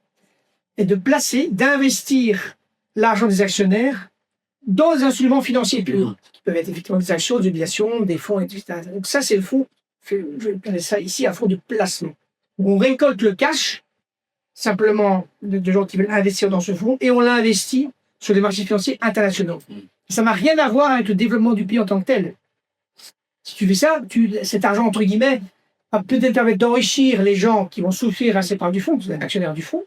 est de placer, d'investir l'argent des actionnaires dans des instruments financiers purs, qui peuvent être effectivement des actions, des obligations, des fonds, etc. Donc ça, c'est le fonds, je appelle ça ici un fonds de placement. On récolte le cash, simplement, de gens qui veulent investir dans ce fonds, et on l'investit sur les marchés financiers internationaux. Ça n'a rien à voir avec le développement du pays en tant que tel. Si tu fais ça, cet argent, entre guillemets, va peut-être permettre d'enrichir les gens qui vont souffrir à cette part du fonds, c'est l'actionnaire du fonds,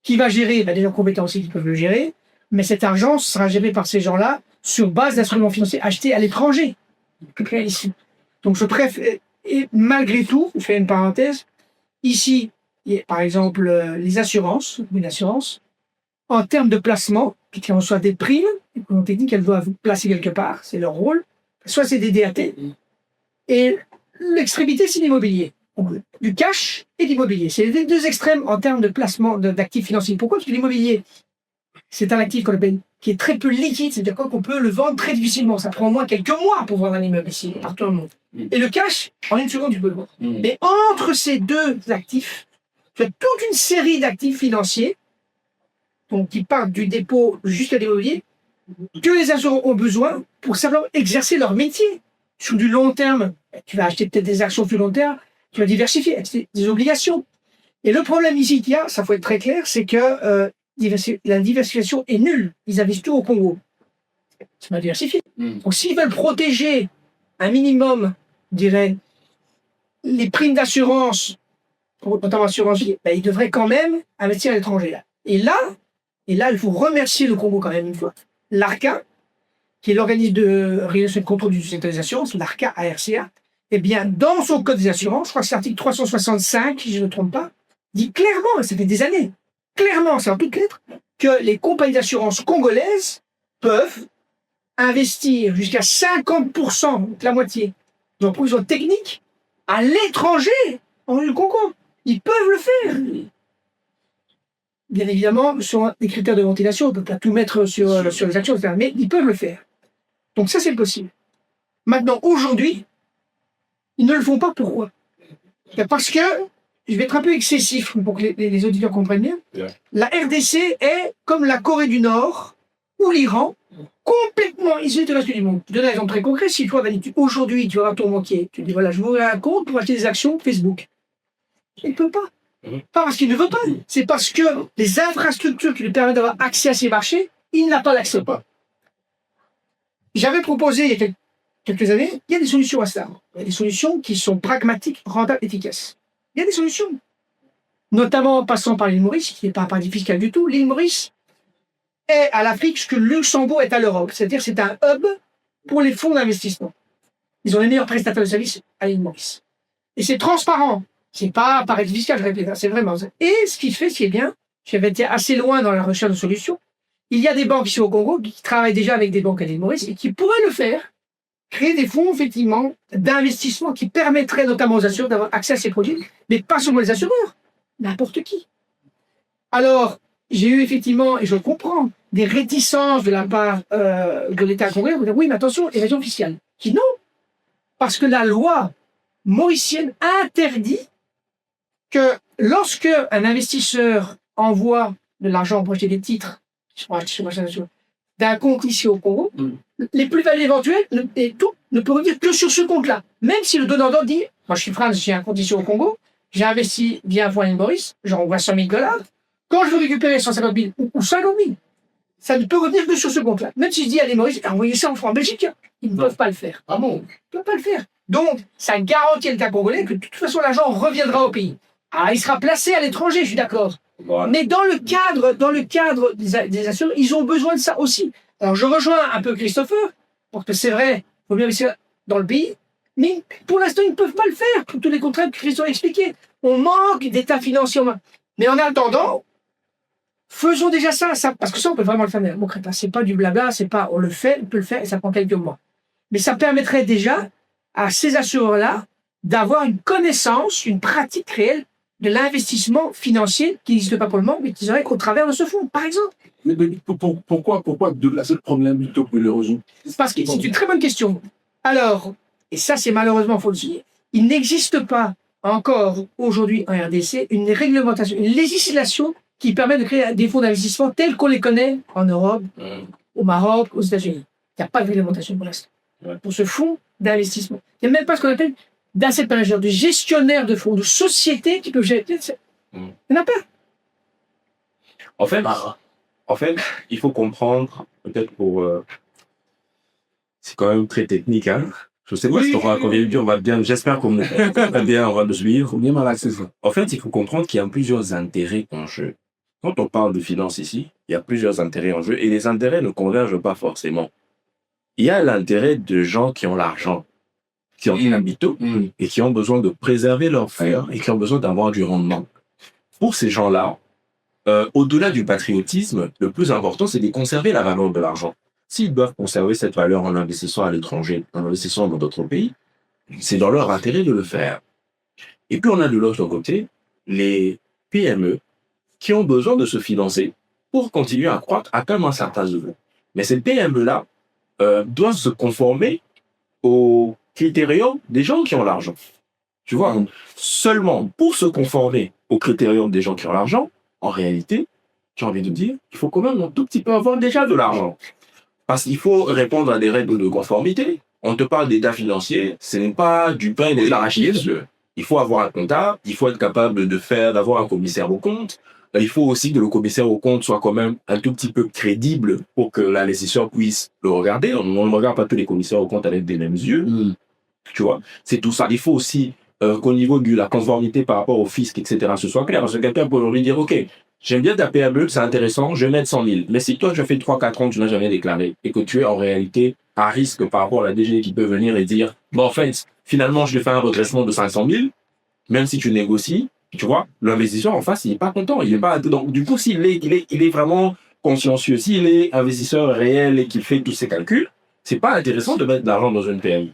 qui va gérer, des gens compétents aussi qui peuvent le gérer, mais cet argent sera géré par ces gens-là sur base d'instruments financiers achetés à l'étranger. Donc je préfère, et malgré tout, je fais une parenthèse, ici, par exemple, les assurances, une assurance, en termes de placement, qui reçoivent des primes, et qu'on technique, elles doivent placer quelque part, c'est leur rôle, soit c'est des DAT, et l'extrémité, c'est l'immobilier. Du cash et l'immobilier. C'est les deux extrêmes en termes de placement d'actifs financiers. Pourquoi? Parce que l'immobilier, c'est un actif qu'on appelle, qui est très peu liquide, c'est-à-dire qu'on peut le vendre très difficilement. Ça prend au moins quelques mois pour vendre un immeuble ici, partout dans le monde. Et le cash, en une seconde, tu peux le vendre. Mais entre ces deux actifs, tu as toute une série d'actifs financiers, donc qui partent du dépôt jusqu'à l'immobilier, que les assureurs ont besoin pour simplement exercer leur métier. Sur du long terme, tu vas acheter peut-être des actions plus long terme, tu vas diversifier, des obligations. Et le problème ici qu'il y a, ça faut être très clair, c'est que la diversification est nulle. Ils investissent tout au Congo. C'est pas diversifié. Donc s'ils veulent protéger un minimum, je dirais, les primes d'assurance, notamment assurance vie, ils devraient quand même investir à l'étranger. Et là, il faut remercier le Congo quand même une fois. L'ARCA, qui est l'organisme de régulation et de contrôle du secteur des assurances, l'ARCA, ARCA, eh bien, dans son code des assurances, je crois que c'est l'article 365, si je ne me trompe pas, dit clairement, ça fait des années, clairement, c'est en toutes lettres, que les compagnies d'assurance congolaises peuvent investir jusqu'à 50%, la moitié, de provisions techniques à l'étranger, en Congo. Ils peuvent le faire. Bien évidemment, sur des critères de ventilation, on ne peut pas tout mettre sur les actions, etc., mais ils peuvent le faire. Donc ça, c'est possible. Maintenant, aujourd'hui, ils ne le font pas. Pourquoi? Parce que, je vais être un peu excessif pour que les auditeurs comprennent bien, la RDC est comme la Corée du Nord ou l'Iran, complètement isolée du reste du monde. Je donne un exemple très concret. Si toi, aujourd'hui, tu vas voir ton banquier, tu dis, voilà, je vous ouvrir un compte pour acheter des actions Facebook. Il ne peut pas. Pas parce qu'il ne veut pas, c'est parce que les infrastructures qui lui permettent d'avoir accès à ces marchés, il n'a pas l'accès. J'avais proposé il y a quelques années, il y a des solutions à ça. Il y a des solutions qui sont pragmatiques, rentables, efficaces. Il y a des solutions. Notamment en passant par l'île Maurice, qui n'est pas un paradis fiscal du tout. L'île Maurice est à l'Afrique ce que le Luxembourg est à l'Europe. C'est-à-dire c'est un hub pour les fonds d'investissement. Ils ont les meilleurs prestataires de services à l'île Maurice. Et c'est transparent. C'est pas paradis fiscal, je répète, c'est vraiment. Et ce qui fait, ce qui est bien, j'avais été assez loin dans la recherche de solutions. Il y a des banques ici au Congo qui travaillent déjà avec des banques à l'île Maurice et qui pourraient le faire, créer des fonds, effectivement, d'investissement qui permettraient notamment aux assureurs d'avoir accès à ces produits, mais pas seulement les assureurs, n'importe qui. Alors, j'ai eu effectivement, et je comprends, des réticences de la part de l'État congolais. Oui, mais attention, évasion fiscale. Qui non, parce que la loi mauricienne interdit que lorsque un investisseur envoie de l'argent pour acheter des titres d'un compte ici au Congo, les plus-values éventuelles et tout ne peut revenir que sur ce compte-là. Même si le donneur d'ordre dit, moi je suis France, j'ai un compte ici au Congo, j'ai investi via un fonds Maurice, j'envoie $100,000. Quand je veux récupérer 150 000 ou 50 000, ça ne peut revenir que sur ce compte-là. Même si je dis à les Maurice, envoyez ça en francs belgiques, ils ne peuvent pas le faire. Ah bon? Ils ne peuvent pas le faire. Donc, ça garantit à l'État congolais que de toute façon, l'argent reviendra au pays. Ah, il sera placé à l'étranger, je suis d'accord. Voilà. Mais dans le cadre des assureurs, ils ont besoin de ça aussi. Alors, je rejoins un peu Christopher, parce que c'est vrai, il faut bien investir dans le pays, mais pour l'instant, ils ne peuvent pas le faire, pour tous les contraintes que Christopher a expliquées. On manque d'état financier. Mais en attendant, faisons déjà ça, parce que ça, on peut vraiment le faire. Bon, c'est pas du blabla, c'est pas, on le fait, on peut le faire, et ça prend quelques mois. Mais ça permettrait déjà à ces assureurs-là d'avoir une connaissance, une pratique réelle de l'investissement financier qui n'existe pas pour le moment, mais qu'ils auraient qu'au travers de ce fonds, par exemple. Mais pourquoi de là, c'est le problème plutôt que le réseau? Parce que c'est une très bonne question. Alors, et ça c'est malheureusement, il faut le dire, il n'existe pas encore aujourd'hui en RDC une réglementation, une législation qui permet de créer des fonds d'investissement tels qu'on les connaît en Europe, au Maroc, aux États-Unis. Il n'y a pas de réglementation pour l'instant. Pour ce fonds d'investissement. Il n'y a même pas ce qu'on appelle d'asset manager, de gestionnaire de fonds, de société qui peuvent gérer. Il n'y en a pas. En fait, il faut comprendre, peut-être pour... c'est quand même très technique, hein. Je sais pas si on va on va bien, j'espère qu'on va bien, on va le suivre. Bien mal accès, ça. En fait, il faut comprendre qu'il y a plusieurs intérêts en jeu. Quand on parle de finance ici, il y a plusieurs intérêts en jeu et les intérêts ne convergent pas forcément. Il y a l'intérêt de gens qui ont l'argent, qui ont des capitaux et qui ont besoin de préserver leurs fonds et qui ont besoin d'avoir du rendement. Pour ces gens-là, au-delà du patriotisme, le plus important, c'est de conserver la valeur de l'argent. S'ils doivent conserver cette valeur en investissant à l'étranger, en investissant dans d'autres pays, c'est dans leur intérêt de le faire. Et puis on a de l'autre côté les PME qui ont besoin de se financer pour continuer à croître à comme un certain niveau. Mais ces PME-là doivent se conformer aux critériums des gens qui ont l'argent. Tu vois, seulement pour se conformer aux critériums des gens qui ont l'argent, en réalité, j'ai envie de dire, il faut quand même un tout petit peu avoir déjà de l'argent. Parce qu'il faut répondre à des règles de conformité. On te parle d'état financier, ce n'est pas du pain et de l'arachide. Il faut avoir un comptable, il faut être capable d'avoir un commissaire aux comptes. Il faut aussi que le commissaire aux comptes soit quand même un tout petit peu crédible pour que l'investisseur puisse le regarder. On ne regarde pas tous les commissaires aux comptes avec des mêmes yeux. Tu vois, c'est tout ça. Il faut aussi qu'au niveau de la conformité par rapport au fisc, etc., ce soit clair. Parce que quelqu'un peut lui dire, OK, j'aime bien ta PME, c'est intéressant, je vais mettre 100 000. Mais si toi, je fais 3-4 ans que tu n'as jamais déclaré et que tu es en réalité à risque par rapport à la DG qui peut venir et dire, bon, en fait, finalement, je vais faire un redressement de 500 000, même si tu négocies, tu vois, l'investisseur en face, il n'est pas content. Il est pas, donc, du coup, s'il est vraiment consciencieux, s'il est investisseur réel et qu'il fait tous ses calculs, c'est pas intéressant de mettre de l'argent dans une PME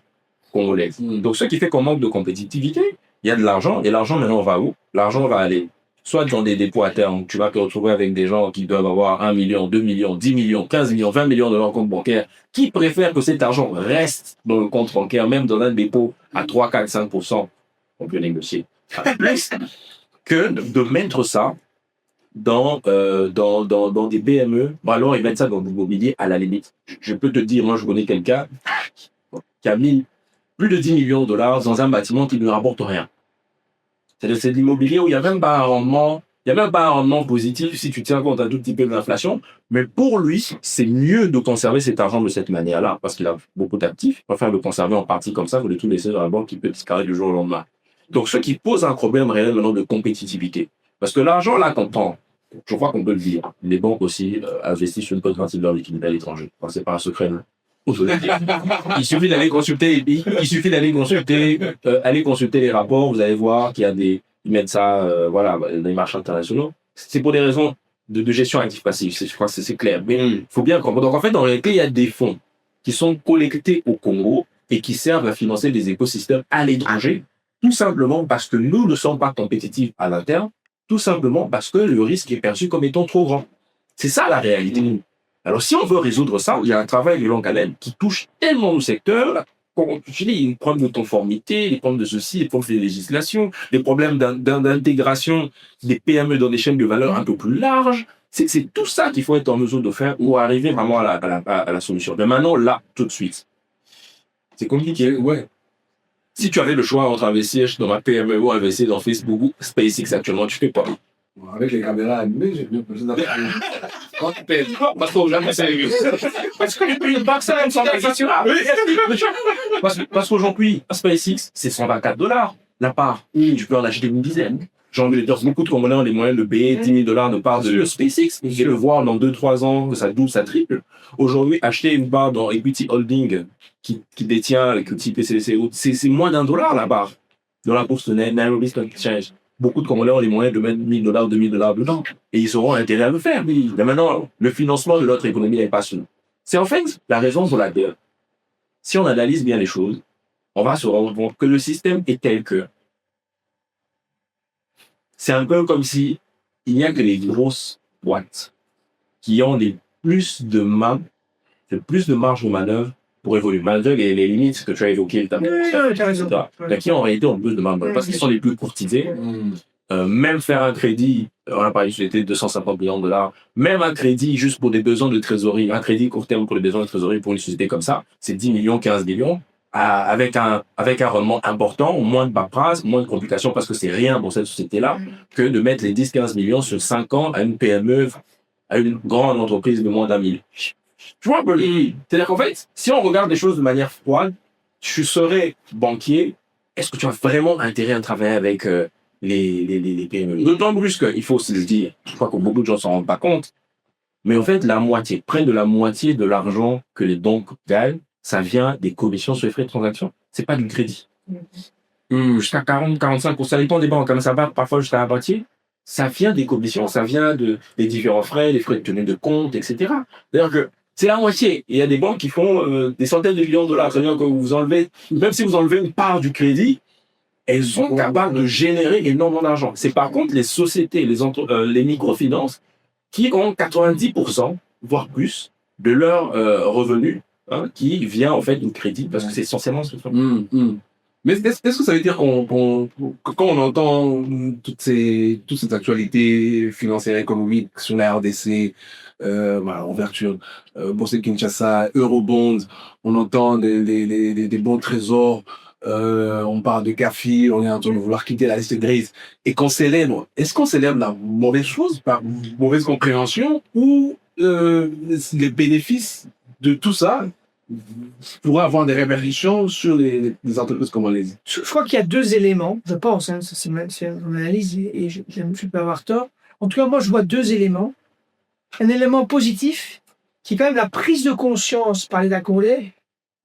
congolaise. Donc, ce qui fait qu'on manque de compétitivité, il y a de l'argent, et l'argent, maintenant, va où? L'argent va aller soit dans des dépôts à terme, tu vas te retrouver avec des gens qui doivent avoir 1 million, 2 millions, 10 millions, 15 millions, 20 millions de leur compte bancaire, qui préfèrent que cet argent reste dans le compte bancaire, même dans un dépôt à 3, 4, 5%, on peut négocier, plus que de mettre ça dans des PME. Bon, alors, ils mettent ça dans l'immobilier à la limite. Je peux te dire, moi, je connais quelqu'un qui a mis plus de 10 millions de dollars dans un bâtiment qui ne rapporte rien. C'est-à-dire c'est de l'immobilier où il n'y a même pas un rendement positif si tu tiens compte un tout petit peu de l'inflation. Mais pour lui, c'est mieux de conserver cet argent de cette manière-là parce qu'il a beaucoup d'actifs. Il préfère le conserver en partie comme ça que de tout laisser dans la banque qui peut disparaître du jour au lendemain. Donc, ce qui pose un problème réel maintenant de compétitivité. Parce que l'argent, là, qu'on prend, je crois qu'on peut le dire. Les banques aussi investissent une bonne partie de leur liquidité à l'étranger. Enfin, c'est pas un secret. Hein. Il suffit d'aller consulter, aller consulter les rapports, vous allez voir qu'il y a ils mettent ça, voilà, dans les marchés internationaux. C'est pour des raisons de gestion active passive, je crois que c'est clair. Mais il faut bien comprendre. Donc, en fait, en réalité, il y a des fonds qui sont collectés au Congo et qui servent à financer des écosystèmes à l'étranger, tout simplement parce que nous ne sommes pas compétitifs à l'interne, tout simplement parce que le risque est perçu comme étant trop grand. C'est ça la réalité. Alors, si on veut résoudre ça, il y a un travail de longue haleine qui touche tellement nos secteurs. Je dis, les problèmes de conformité, les problèmes de ceci, les problèmes de législation, les problèmes d'intégration des PME dans des chaînes de valeur un peu plus larges. C'est tout ça qu'il faut être en mesure de faire pour arriver vraiment à la solution. Mais maintenant, là, tout de suite, c'est compliqué. Ouais. Si tu avais le choix entre investir dans ma PME ou investir dans Facebook ou SpaceX actuellement, tu fais pas. Avec les caméras allumées, j'ai bien plus d'affaires. Parce que jamais sérieux. Parce que une banque, ça même Parce qu'aujourd'hui, SpaceX, c'est $124 la part. Tu peux en acheter une dizaine. J'en ai beaucoup de Congolais ont les moyens de payer $10 000 de part de SpaceX et le voir dans 2-3 ans que ça double, ça triple. Aujourd'hui, acheter une part dans Equity Holding qui détient l'Equity PCC, c'est moins $1 la part dans la bourse de Nairobi Stock Exchange. Beaucoup de Congolais ont les moyens de mettre $1 000 ou $2 000 dedans. Et ils auront intérêt à le faire. Mais maintenant, le financement de notre économie n'est pas sûr. C'est en fait la raison pour laquelle, si on analyse bien les choses, on va se rendre compte que le système est tel que c'est un peu comme si il n'y a que les grosses boîtes qui ont plus de marge de manœuvre pour évoluer. Malgré les limites que tu as évoquées, qui en réalité ont plus de marge de manœuvre parce qu'ils sont les plus courtisés. Même faire un crédit, on a parlé d'une société de $250 millions, même un crédit juste pour des besoins de trésorerie, un crédit court terme pour les besoins de trésorerie pour une société comme ça, c'est 10 millions, 15 millions, avec un rendement important, moins de paperasse, moins de complications parce que c'est rien pour cette société-là que de mettre les 10-15 millions sur 5 ans à une PME, à une grande entreprise de moins d'1 000. Tu vois un peu c'est-à-dire qu'en fait, si on regarde les choses de manière froide, tu serais banquier, est-ce que tu as vraiment intérêt à travailler avec les PME? D'autant plus qu'il faut se le dire, je crois que beaucoup de gens s'en rendent pas compte, mais en fait, près de la moitié de l'argent que les banques gagnent, ça vient des commissions sur les frais de transaction. C'est pas du crédit. Jusqu'à 40-45%, ça dépend des banques, comme ça va parfois jusqu'à la moitié. Ça vient des commissions, ça vient des différents frais, les frais de tenue de compte, etc. D'ailleurs que c'est la moitié. Et il y a des banques qui font des centaines de millions de dollars. C'est-à-dire que vous enlevez, même si vous enlevez une part du crédit, elles sont capables de générer énormément d'argent. C'est par contre les sociétés, les microfinances, qui ont 90%, voire plus, de leurs revenus, qui vient en fait du crédit, parce que c'est essentiellement ce que Mais est-ce que ça veut dire quand on entend toutes ces actualités financières économiques sur la RDC, en vertu Bourse de Kinshasa, Eurobonds, on entend des bons trésors, on parle de CAFI, on est en train de vouloir quitter la liste grise, et qu'on célèbre, est-ce qu'on célèbre la mauvaise chose par mauvaise compréhension ou les bénéfices de tout ça pourrait avoir des répercussions sur les entreprises comme on les dit? Je crois qu'il y a deux éléments, je pense, ça c'est mon analyse et je peux avoir tort. En tout cas, moi je vois deux éléments. Un élément positif, qui est quand même la prise de conscience par l'État congolais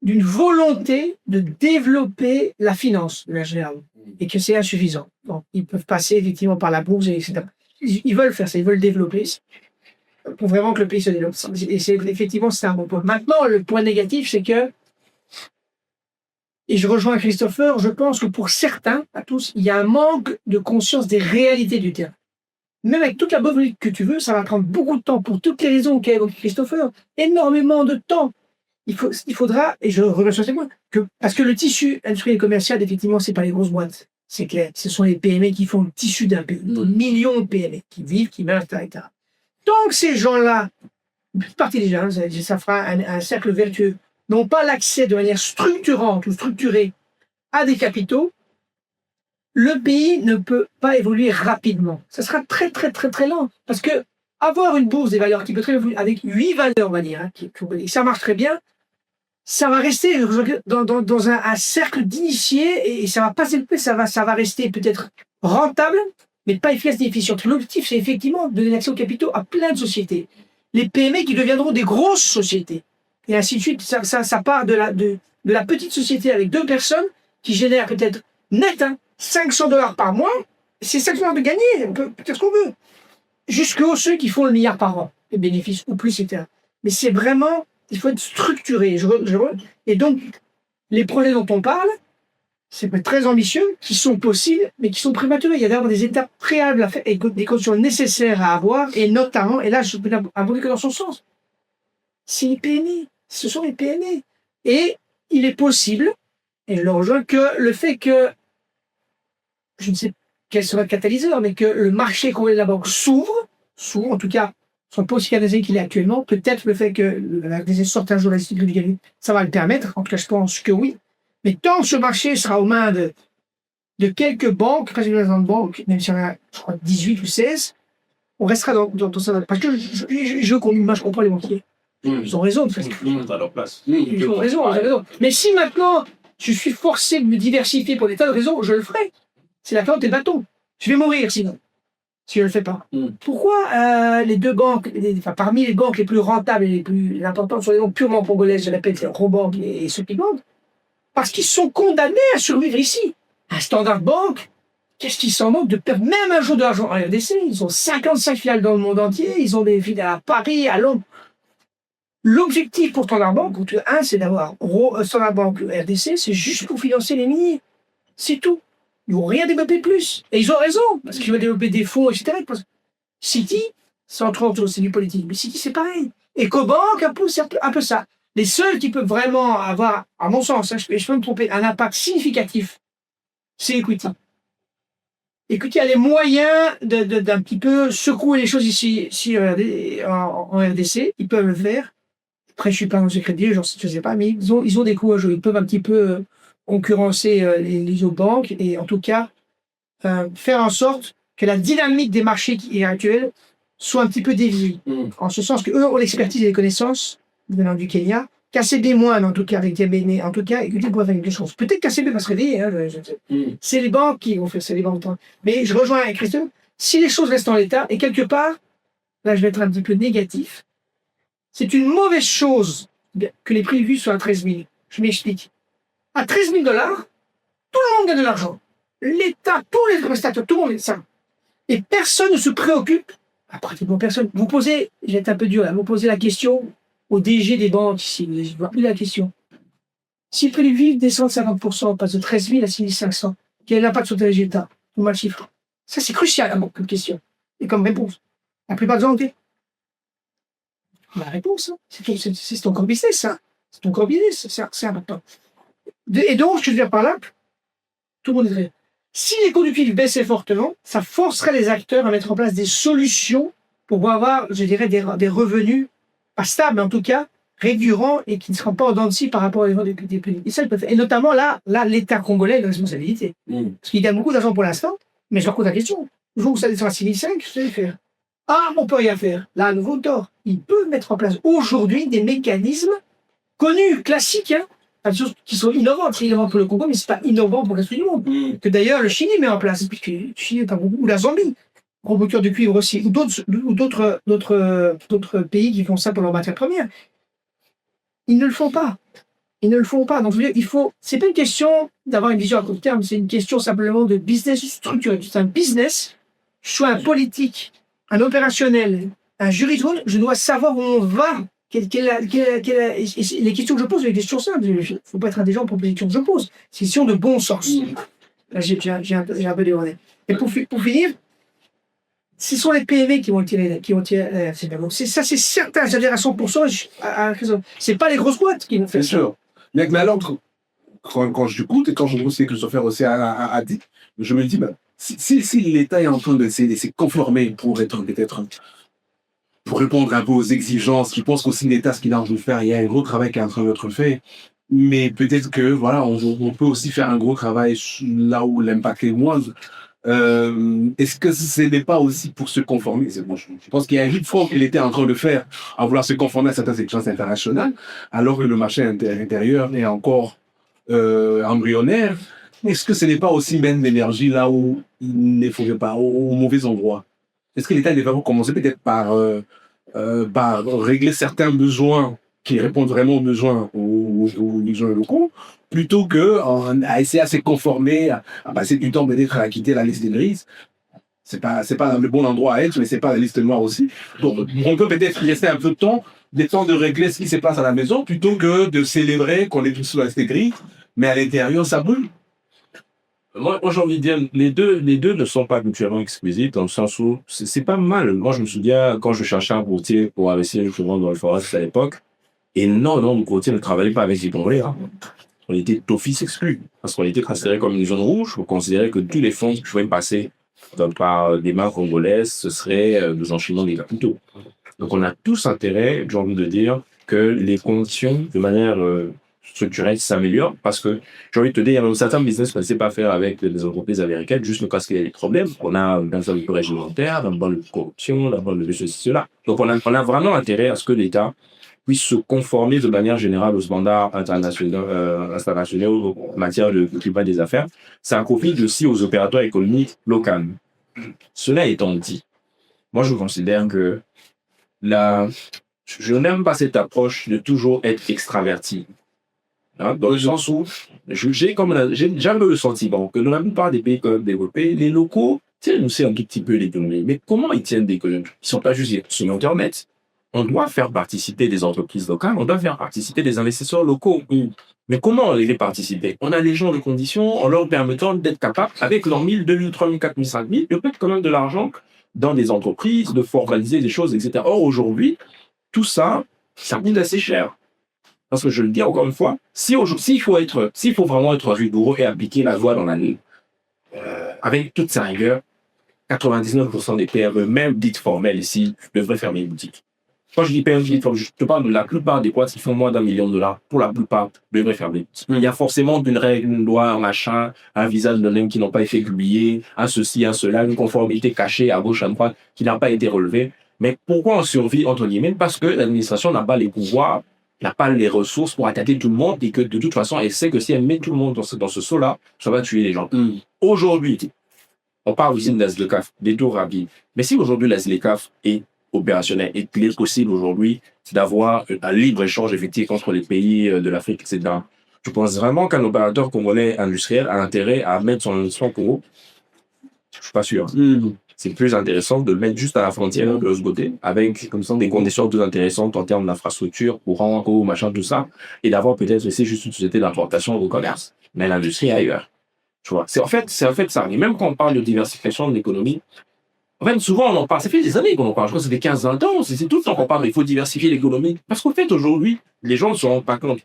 d'une volonté de développer la finance, de manière générale, et que c'est insuffisant. Donc, ils peuvent passer effectivement par la bourse, etc. Ils veulent faire ça, ils veulent développer pour vraiment que le pays se développe. Et effectivement, c'est un bon point. Maintenant, le point négatif, c'est que, et je rejoins Christopher, je pense que pour certains, à tous, il y a un manque de conscience des réalités du terrain. Même avec toute la bonne volonté que tu veux, ça va prendre beaucoup de temps pour toutes les raisons qu'a évoqué Christopher. Énormément de temps. Il faudra, et je reviens sur ces points, parce que le tissu industriel et commercial, effectivement, c'est pas les grosses boîtes. C'est clair. Ce sont les PME qui font le tissu d'un pays. Millions de PME qui vivent, qui meurent, etc. Donc, ces gens-là, une petite partie des gens, ça fera un cercle vertueux, n'ont pas l'accès de manière structurante ou structurée à des capitaux. Le pays ne peut pas évoluer rapidement. Ça sera très, très, très, très lent. Parce que avoir une bourse des valeurs qui peut très évoluer avec 8 valeurs, on va dire, et ça marche très bien, ça va rester dans un cercle d'initiés et ça va pas s'élever, ça va rester peut-être rentable, mais pas efficace ni efficient. L'objectif, c'est effectivement de donner accès aux capitaux à plein de sociétés. Les PME qui deviendront des grosses sociétés. et ainsi de suite. Ça part de la petite société avec 2 personnes qui génèrent peut-être net $500 par mois. C'est $500 de gagner, on peut peut-être ce qu'on veut. Jusqu'aux ceux qui font le milliard par an, les bénéfices, ou plus, etc. Mais c'est vraiment, il faut être structuré. Et donc, les projets dont on parle, c'est très ambitieux, qui sont possibles, mais qui sont prématurés. Il y a d'abord des étapes préalables à faire et des conditions nécessaires à avoir, et notamment, et là, je peux abonder que dans son sens, c'est les PME. Ce sont les PME. Et il est possible, et je le rejoins, que le fait que, je ne sais quel sera le catalyseur, mais que le marché qu'on de la banque s'ouvre, en tout cas, soit pas aussi canalisé qu'il est actuellement, peut-être le fait que la RDC sorte un jour la cycle du Galilee, ça va le permettre, en tout cas, je pense que oui. Mais tant que ce marché sera aux mains de quelques banques, presque de banques, même si on a, je crois, 18 ou 16, on restera dans ça. Parce que je comprends les banquiers. Ils ont raison de faire ça. À leur place. Ils ont raison. Mais si maintenant, je suis forcé de me diversifier pour des tas de raisons, je le ferai. C'est la plante et le bâton. Je vais mourir sinon, si je ne le fais pas. Pourquoi les 2 banques, parmi les banques les plus rentables et les plus importantes, sont les banques purement congolaises, je répète, Robank et ceux qui vendent? Parce qu'ils sont condamnés à survivre ici. Un Standard Bank, qu'est-ce qu'ils s'en manquent de perdre même un jour de l'argent en RDC? Ils ont 55 filiales dans le monde entier, ils ont des filiales à Paris, à Londres. L'objectif pour Standard Bank, c'est d'avoir Standard Bank RDC, c'est juste pour financer les miniers. C'est tout. Ils n'ont rien développé plus. Et ils ont raison, parce qu'ils veulent développer des fonds, etc. City, sans trop, c'est du politique, mais City, c'est pareil. EcoBank, c'est un peu ça. Les seuls qui peuvent vraiment avoir, à mon sens, je peux me tromper, un impact significatif, c'est Equity. Equity a les moyens d'un petit peu secouer les choses ici en RDC. Ils peuvent le faire. Après, je suis pas un secret de dire, je sais pas, mais ils ont des coups à jouer. Ils peuvent un petit peu concurrencer les autres banques et en tout cas faire en sorte que la dynamique des marchés qui est actuelle soit un petit peu déviée. En ce sens qu'eux ont l'expertise et les connaissances venant du Kenya, KCB moins, en tout cas avec Diabéné, en tout cas, et Equity pourrait faire quelque chose. Peut-être KCB va se réveiller, c'est les banques qui vont faire ça, les banques. Mais je rejoins avec Christophe, si les choses restent en l'état, et quelque part, là je vais être un petit peu négatif, c'est une mauvaise chose que les prix vus soient à 13 000. Je m'explique. À 13 000 $, tout le monde gagne de l'argent. L'État, tous les prestataires, tout le monde est ça. Et personne ne se préoccupe, pratiquement personne. Vous posez, je vais être un peu dur là, vous posez la question au DG des banques ici, je ne vois plus la question. Si le prix du vivre descend de 50%, passe de 13 000 à 6 500, quel est l'impact sur tes résultats? Ou mal chiffre? Ça, c'est crucial comme question. Et comme réponse. La plupart des gens ont dit la réponse, c'est ton core business, ça. C'est ton core business, c'est important. Et donc, je veux dire par là, tout le monde est très. Si les coûts du PIB baissaient fortement, ça forcerait les acteurs à mettre en place des solutions pour avoir, je dirais, des revenus pas stables, mais en tout cas récurrents et qui ne seront pas en dents de scie par rapport aux des pays. Et ça, ils peuvent faire. Et notamment là, l'État congolais a une responsabilité. Parce qu'il gagne beaucoup d'argent pour l'instant, mais je leur pose la question. Le jour où ça descend à 6 500, qu'est-ce que vous allez faire? Ah, on peut rien faire. Là, à nouveau, tort. Ils peuvent mettre en place aujourd'hui des mécanismes connus, classiques, des choses qui sont innovantes. C'est innovant pour le Congo, mais c'est pas innovant pour le reste du monde. Que d'ailleurs, le Chili met en place, puisque le Chili est un gros, ou la Zambie, gros moteur de cuivre aussi, ou d'autres pays qui font ça pour leurs matières premières. Ils ne le font pas. Ils ne le font pas. Donc, je veux dire, c'est pas une question d'avoir une vision à court terme, c'est une question simplement de business structuré. C'est un business, soit un politique, un opérationnel, un juridique, je dois savoir où on va. Les questions que je pose, c'est des questions simples. Il ne faut pas être indulgent pour les questions que je pose. C'est une question de bon sens. Là, j'ai un peu débordé. Et pour finir, ce sont les PME qui vont tirer. Ça, c'est certain. C'est-à-dire à 100%. C'est pas les grosses boîtes qui vont faire ça. C'est sûr. Mais alors, quand je écoute et quand je vois ce que Christopher aussi a dit, je me dis, si l'État est en train de se conformer pour être peut-être pour répondre un peu aux exigences, je pense qu'aussi l'État, ce qu'il a envie de faire, il y a un gros travail qui est en train d'être fait, mais peut-être que voilà, on peut aussi faire un gros travail là où l'impact est moindre. Est-ce que ce n'est pas aussi pour se conformer? Je pense qu'il y a un vide fort que l'État est en train de faire à vouloir se conformer à certaines exigences internationales, alors que le marché intérieur est encore embryonnaire. Est-ce que ce n'est pas aussi mettre l'énergie là où il ne faudrait pas, au mauvais endroit? Est-ce que l'État devrait commencer peut-être par régler certains besoins qui répondent vraiment aux besoins, aux besoins locaux, plutôt que à essayer à se conformer, à passer du temps peut-être à quitter la liste grise. C'est pas le bon endroit à être, mais c'est pas la liste noire aussi. Donc, on peut peut-être laisser un peu de temps, des temps de régler ce qui se passe à la maison, plutôt que de célébrer qu'on est tous sur la liste grise, mais à l'intérieur, ça brûle. Moi, j'ai envie de dire, les deux ne sont pas mutuellement exclusifs, dans le sens où c'est pas mal. Moi, je me souviens, quand je cherchais un courtier pour investir justement dans le forex à l'époque, et non, le courtier ne travaillait pas avec les Congolais. Hein. On était d'office exclus, parce qu'on était considéré comme une zone rouge. On considérait que tous les fonds qui pouvaient passer par des mains congolaises, ce serait des enchaînements des capitaux. Donc, on a tous intérêt, j'ai envie de dire, que les conditions, de manière structurelle, s'améliorent, parce que, j'ai envie de te dire, il y a même certains business qu'on ne sait pas faire avec les entreprises américaines, juste parce qu'il y a des problèmes. On a un peu réglementaire, un peu de corruption, un peu de ceci, cela. Donc, on a vraiment intérêt à ce que l'État puisse se conformer de manière générale aux standards internationaux en matière de climat des affaires. Ça profite aussi aux opérateurs économiques locaux. Cela étant dit, moi, je considère que je n'aime pas cette approche de toujours être extraverti. Hein, dans le sens où j'ai jamais le sentiment que dans la plupart des pays quand même développés, les locaux tiennent aussi un tout petit peu l'économie. Mais comment ils tiennent l'économie? Ils ne sont pas juste sur Internet. On doit faire participer des entreprises locales, on doit faire participer des investisseurs locaux. Mais comment les faire participer? On a les gens de conditions en leur permettant d'être capables, avec leurs 1000, 2000, 3000, 4000, 5000, de mettre quand même de l'argent dans des entreprises, de formaliser des choses, etc. Or, aujourd'hui, tout ça, ça coûte assez cher. Parce que je le dis encore une fois, s'il faut vraiment être rigoureux et appliquer la loi dans la ligne, avec toute sa rigueur, 99% des PME, même dites formelles ici, devraient fermer une boutique. Quand je dis PME, je te parle de la plupart des boîtes qui font moins d'1 million de dollars, pour la plupart, devraient fermer. Il y a forcément une règle, une loi, un machin, un visage de l'homme qui n'ont pas été publié, un ceci, un cela, une conformité cachée à gauche, à droite, qui n'a pas été relevée. Mais pourquoi on survit, entre guillemets? Parce que l'administration n'a pas les pouvoirs, n'a pas les ressources pour attaquer tout le monde et que de toute façon, elle sait que si elle met tout le monde dans ce saut-là, ça va tuer les gens. Aujourd'hui, on parle aussi de la ZLECAf, des taux rapides. Mais si aujourd'hui la ZLECAf est opérationnelle et qu'il est possible aujourd'hui d'avoir un libre-échange effectif entre les pays de l'Afrique, etc., je pense vraiment qu'un opérateur congolais industriel a intérêt à mettre son investissement pour eux. Je suis pas sûr. C'est plus intéressant de le mettre juste à la frontière de l'autre côté, avec comme ça des conditions plus intéressantes en termes d'infrastructure, courant, eau, machin, tout ça, et d'avoir peut-être aussi juste une société d'importation au commerce, mais l'industrie ailleurs. Tu vois, c'est en fait ça. Et même quand on parle de diversification de l'économie, en fait, souvent on en parle, ça fait des années qu'on en parle, je crois que ça fait 15-20 ans, c'est tout le temps qu'on parle, mais il faut diversifier l'économie. Parce qu'en fait, aujourd'hui, les gens ne se rendent pas compte.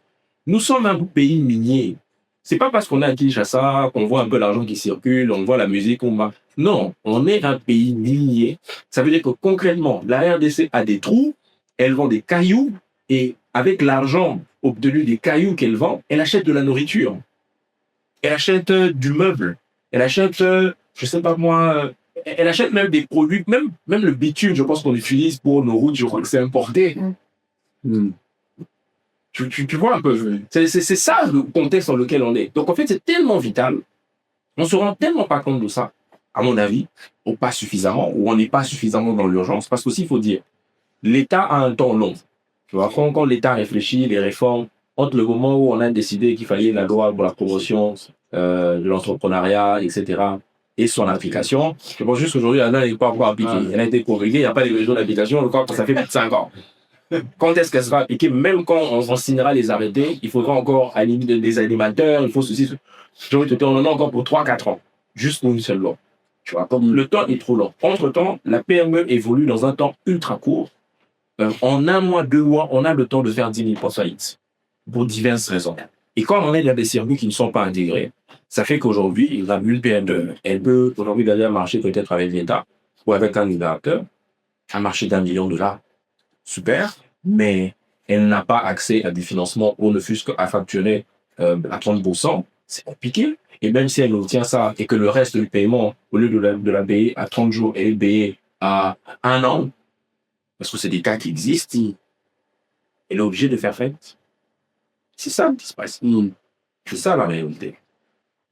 Nous sommes un pays minier. C'est pas parce qu'on est à Kinshasa qu'on voit un peu l'argent qui circule, on voit la musique, on va. Non, on est un pays minier. Ça veut dire que concrètement, la RDC a des trous, elle vend des cailloux, et avec l'argent obtenu des cailloux qu'elle vend, elle achète de la nourriture. Elle achète du meuble. Elle achète, je sais pas moi, elle achète même des produits, même le bitume, je pense qu'on utilise pour nos routes, je crois que c'est importé. Tu vois un peu, c'est ça le contexte dans lequel on est. Donc en fait, c'est tellement vital. On se rend tellement pas compte de ça, à mon avis, ou pas suffisamment, ou on n'est pas suffisamment dans l'urgence. Parce qu'aussi, il faut dire, l'État a un temps long. Tu vois, quand l'État réfléchit, les réformes, entre le moment où on a décidé qu'il fallait la loi pour la promotion de l'entrepreneuriat, etc., et son application, je pense juste qu'aujourd'hui, elle n'est pas encore appliquée. Elle a été promulguée, il n'y a pas de mesures d'application, encore ça fait plus de 5 ans. Quand est-ce qu'elle sera appliquée? Même quand on signera les arrêtés, il faudra encore aligner des animateurs, il faut ceci. J'ai envie de te dire, on en a encore pour 3-4 ans, juste pour une seule loi. Tu vois, comme le temps est trop long. Entre-temps, la PME évolue dans un temps ultra court. En 1 mois, 2 mois, on a le temps de faire 10 000 faillites, pour diverses raisons. Et quand on est dans des circuits qui ne sont pas intégrés, ça fait qu'aujourd'hui, la PME, elle peut aujourd'hui gagner un marché peut-être avec l'État ou avec un opérateur, un marché d'1 million de dollars. Super, mais elle n'a pas accès à des financements ou ne fût-ce qu'à facturer à 30%, c'est compliqué. Et même si elle obtient ça et que le reste du paiement, au lieu de la payer à 30 jours, elle est payée à 1 an, parce que c'est des cas qui existent, elle est obligée de faire faillite. C'est ça qui se passe. C'est ça la réalité.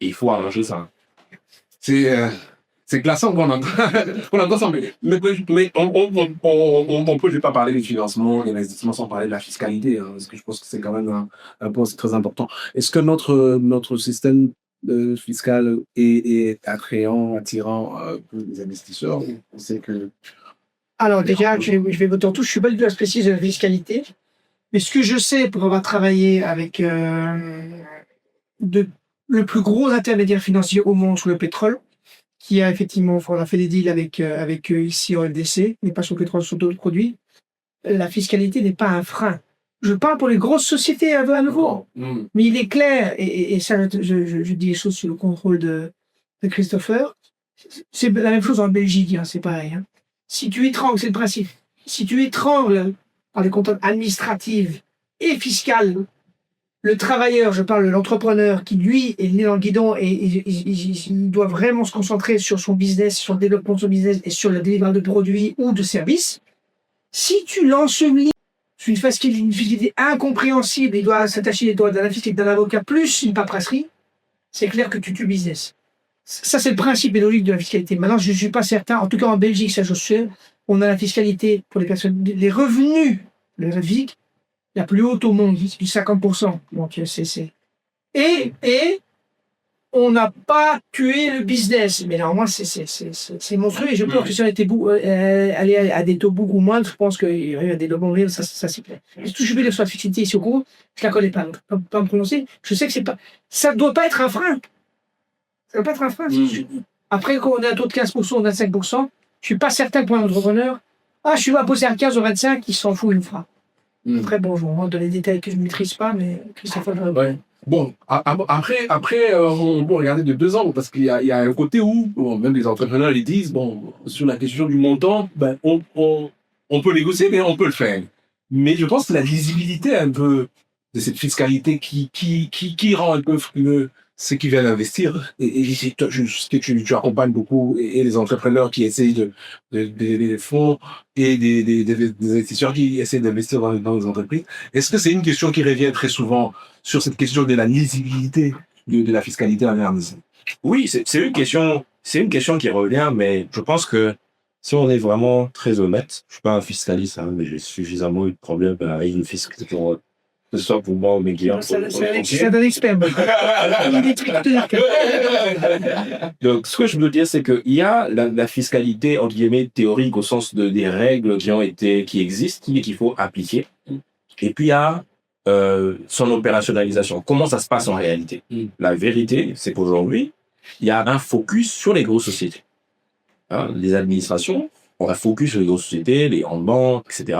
Et il faut arranger ça. C'est C'est glaçant qu'on entend, qu'on entend ça. Mais on peut pas parler du financement et l'investissement sans parler de la fiscalité, hein, parce que je pense que c'est quand même un point très important. Est-ce que notre système fiscal est attirant pour les investisseurs? On sait que... Alors déjà, je vais voter en tout. Je suis pas du tout la spécialiste de la fiscalité, mais ce que je sais pour avoir travaillé avec le plus gros intermédiaire financier au monde sur le pétrole, qui a effectivement, on a fait des deals avec eux ici en LDC, mais pas sur le pétrole, sur d'autres produits. La fiscalité n'est pas un frein. Je parle pour les grosses sociétés à nouveau, mais il est clair, et ça, je dis les choses sous le contrôle de Christopher. C'est la même chose en Belgique, hein, c'est pareil. Hein. Si tu étrangles, c'est le principe. Si tu étrangles par les contraintes administratives et fiscales, le travailleur, je parle de l'entrepreneur qui, lui, est né dans le guidon et il doit vraiment se concentrer sur son business, sur le développement de son business et sur le délivrance de produits ou de services. Si tu l'ensevelis sur une fiscalité incompréhensible, il doit s'attacher les doigts d'un fiscalité d'un avocat plus une paperasserie, c'est clair que tu tues le business. Ça, c'est le principe et logique de la fiscalité. Maintenant, je ne suis pas certain, en tout cas en Belgique, ça je sais, on a la fiscalité pour les personnes, les revenus de la physique, la plus haute au monde, du 50%. Donc, Et on n'a pas tué le business. Mais normalement, c'est monstrueux. Et je pense que si on était allé à des taux beaucoup moins, je pense qu'il y aurait des rebonds, ça c'est clair. Et tout, je vais dire sur la fiscalité ici au Congo, je la connais pas. Donc, pas me prononcer. Je sais que c'est pas, ça doit pas être un frein. Ça doit pas être un frein. Après, quand on est à un taux de 15% ou 25%, je suis pas certain que pour un entrepreneur, je suis à poser à 15 ou 25, il s'en fout, il me fera. Très bon, je vous rentre dans les détails que je ne maîtrise pas, mais Christophe. Ouais. Bon, après, on peut regarder de 2 ans, parce qu'il y a un côté où, même les entrepreneurs, ils disent, sur la question du montant, on peut négocier, mais on peut le faire. Mais je pense que la lisibilité un peu de cette fiscalité qui rend un peu frileux ceux qui viennent investir, et tu accompagnes beaucoup, et les entrepreneurs qui essayent des fonds, et des investisseurs qui essaient d'investir dans les entreprises. Est-ce que c'est une question qui revient très souvent sur cette question de la lisibilité de la fiscalité en RDC? Oui, c'est une question qui revient, mais je pense que si on est vraiment très honnête, je suis pas un fiscaliste, hein, mais j'ai suffisamment eu de problèmes avec une fiscalité pour que ce soit pour moi ou mes clients. C'est un expert. Donc, ce que je veux dire, c'est qu'il y a la fiscalité, entre guillemets, théorique, au sens des règles qui existent et qu'il faut appliquer. Et puis, il y a son opérationnalisation. Comment ça se passe en réalité? La vérité, c'est qu'aujourd'hui, il y a un focus sur les grosses sociétés. Les administrations ont un focus sur les grosses sociétés, les grandes banques, etc.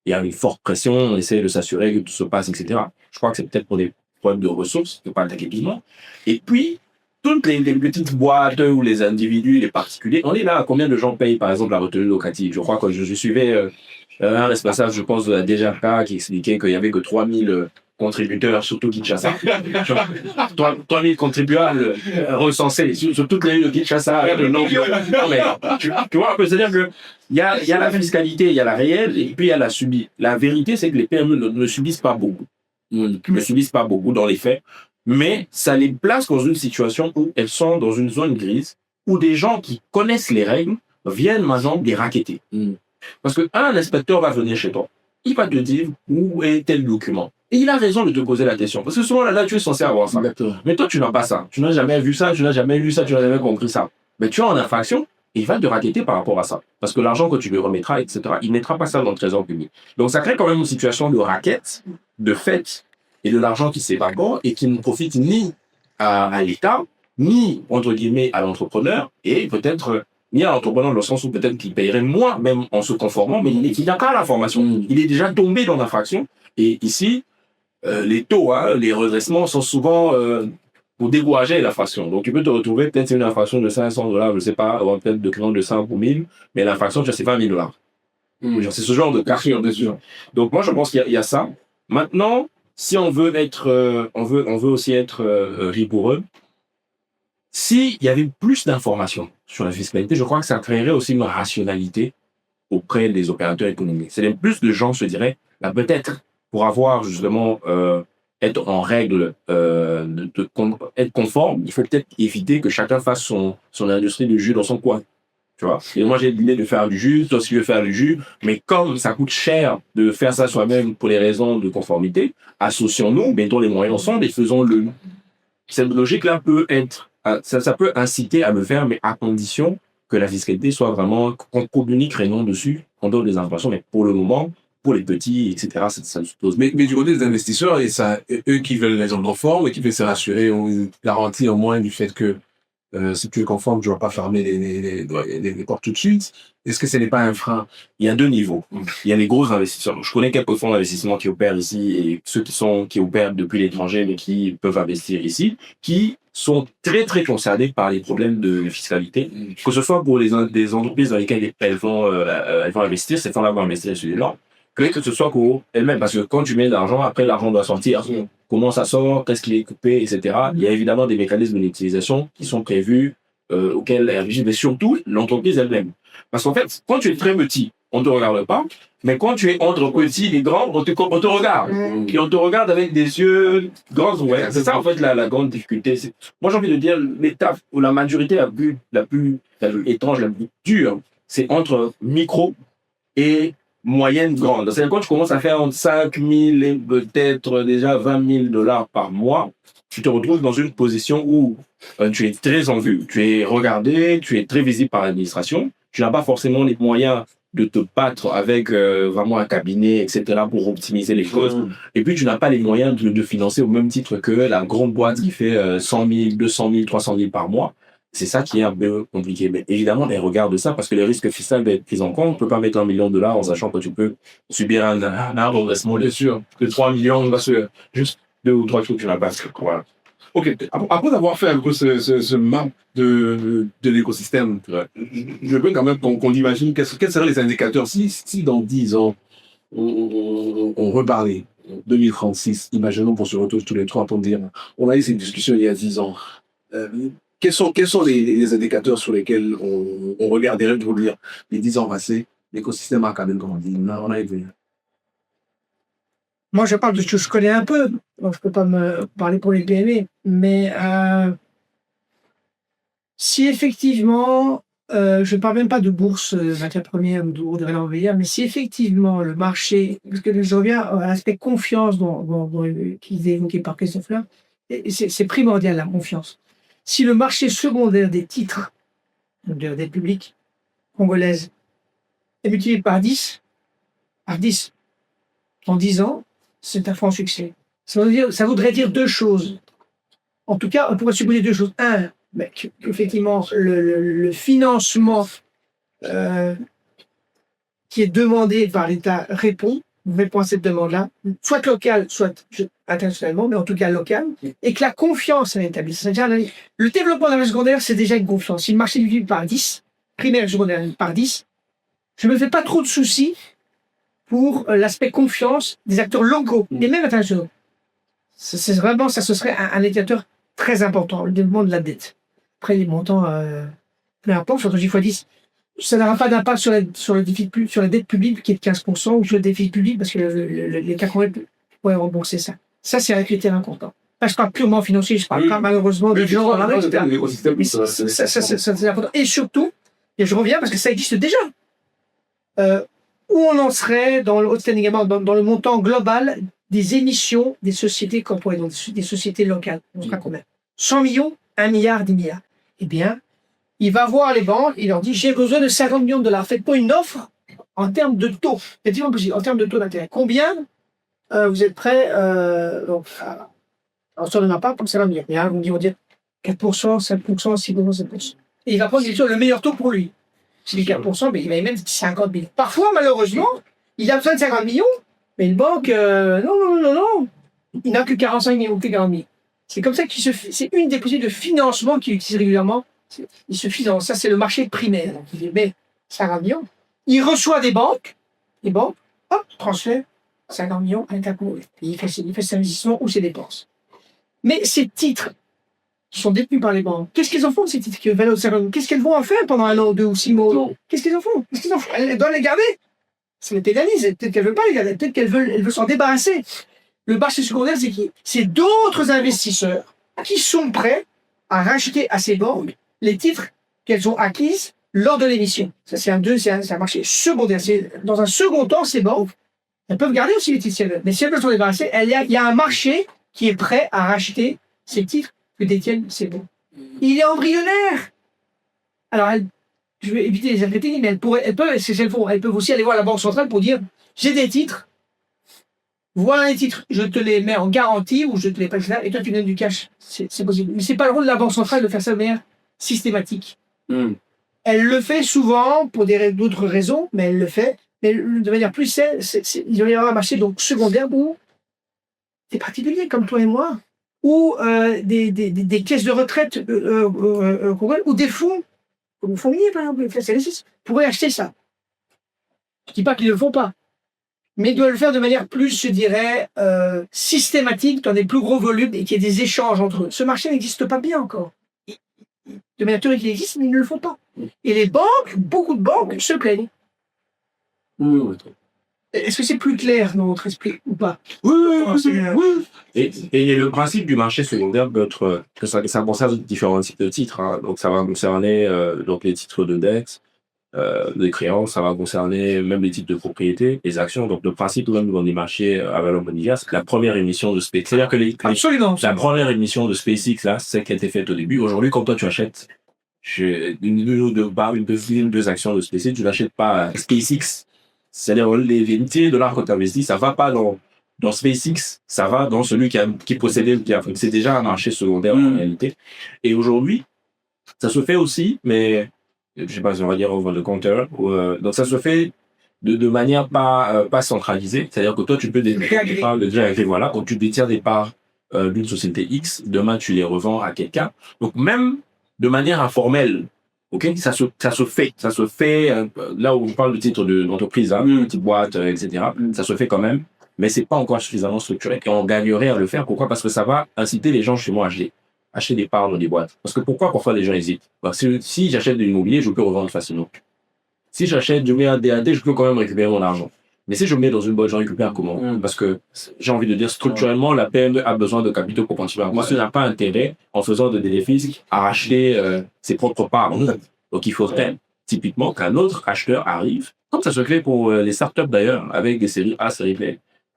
Il y a une forte pression, on essaie de s'assurer que tout se passe, etc. Je crois que c'est peut-être pour des problèmes de ressources, je ne peux pas attaquer tout le monde. Et puis, toutes les petites boîtes ou les individus, les particuliers, on est là. Combien de gens payent, par exemple, la retenue locative? Je crois que je suivais un responsable, je pense, de la DGRK qui expliquait qu'il n'y avait que 3000 contributeurs, surtout Kinshasa. 3000 contribuables recensés sur toutes les villes de Kinshasa. Non, mais tu vois, c'est-à-dire que il y a la fiscalité, il y a la réelle, et puis il y a la subie. La vérité, c'est que les PME ne subissent pas beaucoup. Ne subissent pas beaucoup dans les faits, mais ça les place dans une situation où elles sont dans une zone grise, où des gens qui connaissent les règles viennent maintenant les racketter. Parce qu'un inspecteur va venir chez toi, il va te dire où est tel document. Et il a raison de te poser la question. Parce que souvent, là, tu es censé avoir ça. Mais toi, tu n'as pas ça. Tu n'as jamais vu ça, tu n'as jamais lu ça, tu n'as jamais compris ça. Mais tu es en infraction, et il va te racketter par rapport à ça. Parce que l'argent que tu lui remettras, etc., il ne mettra pas ça dans le trésor public. Donc, ça crée quand même une situation de raquette, de fait, et de l'argent qui s'évapore et qui ne profite ni à l'État, ni, entre guillemets, à l'entrepreneur, et peut-être ni à l'entrepreneur dans le sens où peut-être qu'il paierait moins, même en se conformant, mais il n'a pas l'information. Il est déjà tombé dans l'infraction. Et ici, les taux, les redressements sont souvent pour décourager l'infraction. Donc, tu peux te retrouver peut-être une infraction de $500, je ne sais pas, ou peut-être de clients de 5 ou 1000, mais l'infraction, c'est $20 000. C'est ce genre de cas. Donc, moi, je pense qu'il y a ça. Maintenant, si on veut être, on veut aussi être rigoureux, s'il y avait plus d'informations sur la fiscalité, je crois que ça créerait aussi une rationalité auprès des opérateurs économiques. C'est plus de gens se diraient, peut-être, pour avoir justement être en règle, être conforme, il faut peut-être éviter que chacun fasse son industrie de jus dans son coin. Tu vois. Et moi, j'ai l'idée de faire du jus, toi aussi, tu veux faire du jus, mais comme ça coûte cher de faire ça soi-même pour les raisons de conformité, associons-nous, mettons les moyens ensemble et faisons-le. Cette logique-là peut être, ça peut inciter à le faire, mais à condition que la fiscalité soit vraiment, qu'on communique réellement dessus, qu'on donne des informations, mais pour le moment, pour les petits, etc., ça se pose. Mais du côté des investisseurs, et ça, eux qui veulent les gens conformes et qui veulent se rassurer, ont une garantie au moins du fait que si tu es conforme, tu ne vas pas fermer les portes tout de suite. Est-ce que ce n'est pas un frein? Il y a 2 niveaux. Il y a les gros investisseurs. Je connais quelques fonds d'investissement qui opèrent ici et ceux qui opèrent depuis l'étranger mais qui peuvent investir ici, qui sont très très concernés par les problèmes de fiscalité, que ce soit pour des entreprises dans lesquelles elles vont investir, c'est fonds vont investir sur les normes, que ce soit pour elles-mêmes, parce que quand tu mets de l'argent, après l'argent doit sortir. Comment ça sort, qu'est-ce qui est coupé, etc. Il y a évidemment des mécanismes d'utilisation qui sont prévus, auxquels elle réagit, mais surtout l'entreprise elle-même. Parce qu'en fait, quand tu es très petit, on ne te regarde pas, mais quand tu es entre petit et grand, on te regarde. Et on te regarde avec des yeux grands ouverts. C'est ça, en fait, la grande difficulté. Moi, j'ai envie de dire, l'étape ou la majorité la plus étrange, la plus dure, c'est entre micro et moyenne grande. C'est-à-dire quand tu commences à faire entre 5 000 et peut-être déjà 20 000 dollars par mois, tu te retrouves dans une position où tu es très en vue, tu es regardé, tu es très visible par l'administration, tu n'as pas forcément les moyens de te battre avec vraiment un cabinet, etc., pour optimiser les choses. Et puis, tu n'as pas les moyens de financer au même titre que la grande boîte qui fait 100 000, 200 000, 300 000 par mois. C'est ça qui est un peu compliqué. Mais évidemment, elles regardent ça parce que les risques fiscaux doivent être pris en compte. On ne peut pas mettre $1 million en sachant que tu peux subir un redressement de 3 millions parce que juste 2 ou 3 trucs que tu n'as pas. Voilà. Ok. Après avoir fait un peu ce map de l'écosystème, je veux quand même qu'on imagine quels seraient les indicateurs. Si dans 10 ans, on reparlait, 2036, imaginons pour se retrouver tous les trois pour dire, on a eu cette discussion il y a 10 ans. Quels sont les indicateurs sur lesquels on regarderait pour dire les 10 ans passés, l'écosystème a quand même, comme on dit, on a évolué. Moi, je parle de ce que je connais un peu, donc je ne peux pas me parler pour les PME, mais si effectivement, je ne parle même pas de bourse matières premières ou de valeurs mobilières, mais si effectivement le marché, parce que je reviens à l'aspect confiance qui est évoqué par Christophe là, c'est primordial la confiance. Si le marché secondaire des titres de dette publique congolaise est multiplié par 10, en 10 ans, c'est un franc succès. Ça voudrait dire 2 choses. En tout cas, on pourrait supposer 2 choses. Un, qu'effectivement, le financement qui est demandé par l'État répond à cette demande-là, soit locale, soit internationalement, mais en tout cas locale, et que la confiance est établie. C'est-à-dire, le développement de la secondaire, c'est déjà une confiance. Si le marché est divisé par 10, primaire et secondaire par 10, je ne me fais pas trop de soucis pour l'aspect confiance des acteurs locaux, et même internationaux. C'est vraiment, ça, ce serait un indicateur très important, le développement de la dette. Après, les montants, peu importe, sur 10 x 10, ça n'aura pas d'impact sur la dette publique qui est de 15% ou sur le déficit public parce que l'État pourrait rembourser ça. Ça, c'est un critère important. Là, je parle purement financier, je parle pas malheureusement de gens dans la rue, etc. Ça, c'est important. Et surtout, et je reviens parce que ça existe déjà. Où on en serait dans le montant global des émissions des sociétés corporelles, donc des sociétés locales. On sera combien? 100 millions, 1 milliard, 10 milliards. Eh bien, il va voir les banques, il leur dit j'ai besoin de 50 millions de dollars. Faites-moi une offre en termes de taux. Effectivement possible, en termes de taux d'intérêt. Combien vous êtes prêts alors, sur de ma part pour 50 millions. Il y a vont dire 4%, 5%, 6%, 7%. Et il va prendre le meilleur taux pour lui. Si c'est 4%, mais il va même 50 millions. Parfois, malheureusement, il a besoin de 50 millions, mais une banque, non. Il n'a que 45 millions, que 40 millions. C'est comme ça c'est une des possibilités de financement qu'il utilise régulièrement. Il se finance. Ça, c'est le marché primaire. Il met 50 millions. Il reçoit des banques. Les banques, hop, transfert 50 millions à l'État congolais. Il fait ses investissements ou ses dépenses. Mais ces titres sont détenus par les banques. Qu'est-ce qu'ils en font, ces titres qui valent 50 millions? Qu'est-ce qu'elles vont en faire pendant 1 an, 2 ou 6 mois? Qu'est-ce qu'ils en font? Elles doivent les garder. Ça les pénalise. Peut-être qu'elles ne veulent pas les garder. Peut-être qu'elles veulent s'en débarrasser. Le marché secondaire, c'est qui? C'est d'autres investisseurs qui sont prêts à racheter à ces banques les titres qu'elles ont acquises lors de l'émission. Ça, c'est un marché secondaire. Dans un second temps, ces banques, elles peuvent garder aussi les titres si elles veulent. Mais si elles veulent s'en débarrasser, il y a un marché qui est prêt à racheter ces titres que détiennent ces banques. Il est embryonnaire. Alors, je vais éviter les techniques, mais elles peuvent aussi aller voir la Banque centrale pour dire, j'ai des titres, voilà les titres, je te les mets en garantie ou je te les prête là, et toi tu me donnes du cash. C'est possible. Mais c'est pas le rôle de la Banque centrale de faire ça de manière systématique. Elle le fait souvent pour d'autres raisons, mais elle le fait. Mais de manière plus saine, il doit y avoir un marché donc secondaire où des particuliers comme toi et moi, ou des caisses de retraite ou des fonds, comme le fonds minier par exemple, pourraient acheter ça. Je ne dis pas qu'ils ne le font pas, mais ils doivent le faire de manière plus, je dirais, systématique, dans des plus gros volumes et qu'il y ait des échanges entre eux. Ce marché n'existe pas bien encore. De manière théorique, il existe, mais ils ne le font pas. Et les banques, beaucoup de banques, se plaignent. Est-ce que c'est plus clair dans votre esprit ou pas? Oui. Et le principe du marché secondaire peut être que ça concerne différents types de titres. Hein. Donc ça va concerner donc les titres de dette, des créances, ça va concerner même les titres de propriété, les actions. Donc le principe même dans les marchés à valeur monétaire, c'est la première émission de SpaceX. C'est-à-dire que Absolument. la première émission de SpaceX là, c'est celle qui a été faite au début. Aujourd'hui, quand toi tu achètes une deux actions de SpaceX, tu l'achètes pas à SpaceX. C'est-à-dire les $20 que tu investis, ça va pas dans SpaceX, ça va dans celui qui possédait le bien. C'est déjà un marché secondaire en réalité. Et aujourd'hui, ça se fait aussi, mais je sais pas si on va dire over the counter. Donc ça se fait de manière pas centralisée. C'est-à-dire que toi, tu peux déjà voilà, quand tu détiens des parts d'une société X, demain tu les revends à quelqu'un. Donc même de manière informelle. Ok, ça se fait là où on parle de titre d'entreprise, hein, petite boîte, etc. Ça se fait quand même, mais c'est pas encore suffisamment structuré et on gagnerait à le faire. Pourquoi? Parce que ça va inciter les gens chez moi à acheter des parts dans des boîtes. Parce que pourquoi parfois les gens hésitent? Parce que si j'achète de l'immobilier, je peux revendre facilement. Si j'achète, je mets un DAT, je peux quand même récupérer mon argent. Mais si je mets dans une boîte, j'en récupère comment? Parce que j'ai envie de dire structurellement, la PME a besoin de capitaux pour continuer. Moi, ça n'a pas intérêt, en faisant de bénéfices, à racheter ses propres parts. Donc, il faudrait typiquement qu'un autre acheteur arrive, comme ça se fait pour les startups d'ailleurs, avec des séries A, séries B,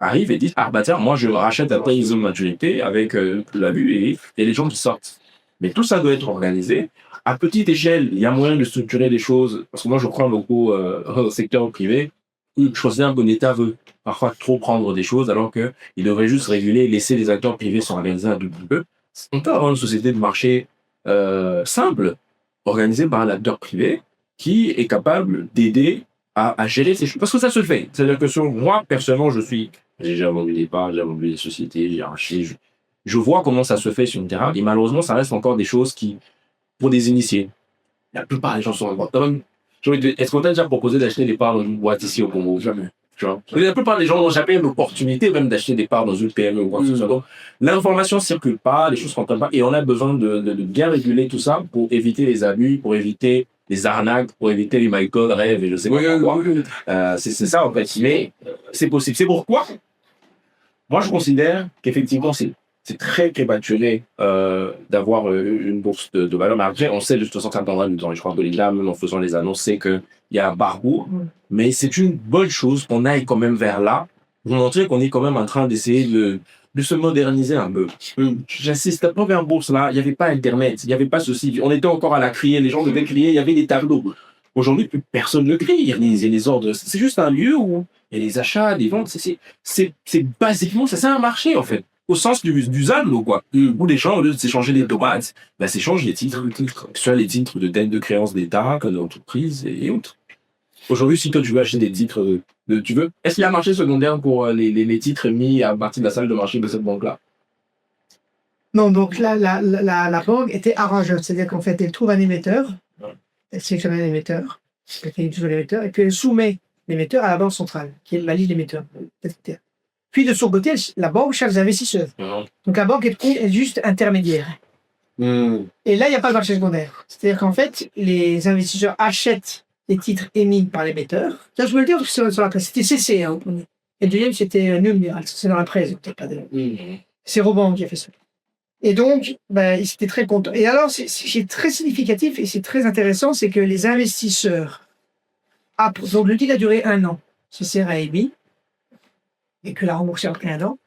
arrive et dit, ah bah tiens, moi je rachète après ils ont maturité avec la vue et les gens qui sortent. Mais tout ça doit être organisé. À petite échelle, il y a moyen de structurer des choses, parce que moi je crois beaucoup au secteur privé. Je considère que l'État veut parfois trop prendre des choses alors qu'il devrait juste réguler, laisser les acteurs privés s'organiser un tout petit peu. On peut avoir une société de marché simple, organisée par un acteur privé qui est capable d'aider à gérer ces choses. Parce que ça se fait. C'est-à-dire que moi, personnellement, j'ai déjà vendu des parts, j'ai vendu des sociétés, j'ai racheté. Je vois comment ça se fait sur le terrain et malheureusement, ça reste encore des choses qui, pour des initiés, la plupart des gens sont en droit. Est-ce qu'on t'a déjà proposé d'acheter des parts dans une boîte ici au Congo? Jamais. Tu vois? La plupart des gens n'ont jamais l'opportunité même d'acheter des parts dans une PME ou quoi que ce soit. Donc, l'information ne circule pas, les choses ne rentrent pas, et on a besoin de bien réguler tout ça pour éviter les abus, pour éviter les arnaques, pour éviter les Michael rêves et je sais pas quoi. C'est ça en fait. Mais c'est possible. C'est pourquoi moi je considère qu'effectivement c'est très prématuré d'avoir une bourse de valeur. Mais après, on sait de toute façon, ça attendra du temps. Je crois que l'État, même en faisant les annonces, c'est qu'il y a un parcours. Mais c'est une bonne chose qu'on aille quand même vers là, pour montrer qu'on est quand même en train d'essayer de se moderniser un peu. J'insiste, la première bourse là, il n'y avait pas Internet, il n'y avait pas ceci. On était encore à la crier, les gens devaient crier, il y avait des tableaux. Aujourd'hui, plus personne ne crie, il y a les ordres. C'est juste un lieu où il y a les achats, des ventes. C'est basiquement, c'est un marché en fait. Au sens du ZAN, quoi. Où les gens, au lieu de s'échanger des tomates, s'échangent les titres. Soit les titres de dette de créance d'État, d'entreprise et autres. Aujourd'hui, si toi tu veux acheter des titres est-ce qu'il y a un marché secondaire pour les titres émis à partir de la salle de marché de cette banque-là? Non, donc là, la banque était arrangeuse. C'est-à-dire qu'en fait, elle trouve un émetteur, elle sélectionne un émetteur, elle fait une sur l'émetteur, et puis elle soumet l'émetteur à la banque centrale, qui valide l'émetteur. Puis de son côté, la banque cherche des investisseurs. Donc la banque est juste intermédiaire. Et là, il n'y a pas de marché secondaire. C'est-à-dire qu'en fait, les investisseurs achètent les titres émis par l'émetteur. Là, je veux le dire, parce que sur la presse, c'était CC. Hein, Et le deuxième, c'était Neumir. C'est dans la presse, peut-être pas de... C'est Roban qui a fait ça. Et donc, ils étaient très contents. Et alors, c'est très significatif et c'est très intéressant, c'est que les investisseurs, donc le deal a duré 1 an, c'est Serra Ebi, et que la remboursé après 1 an.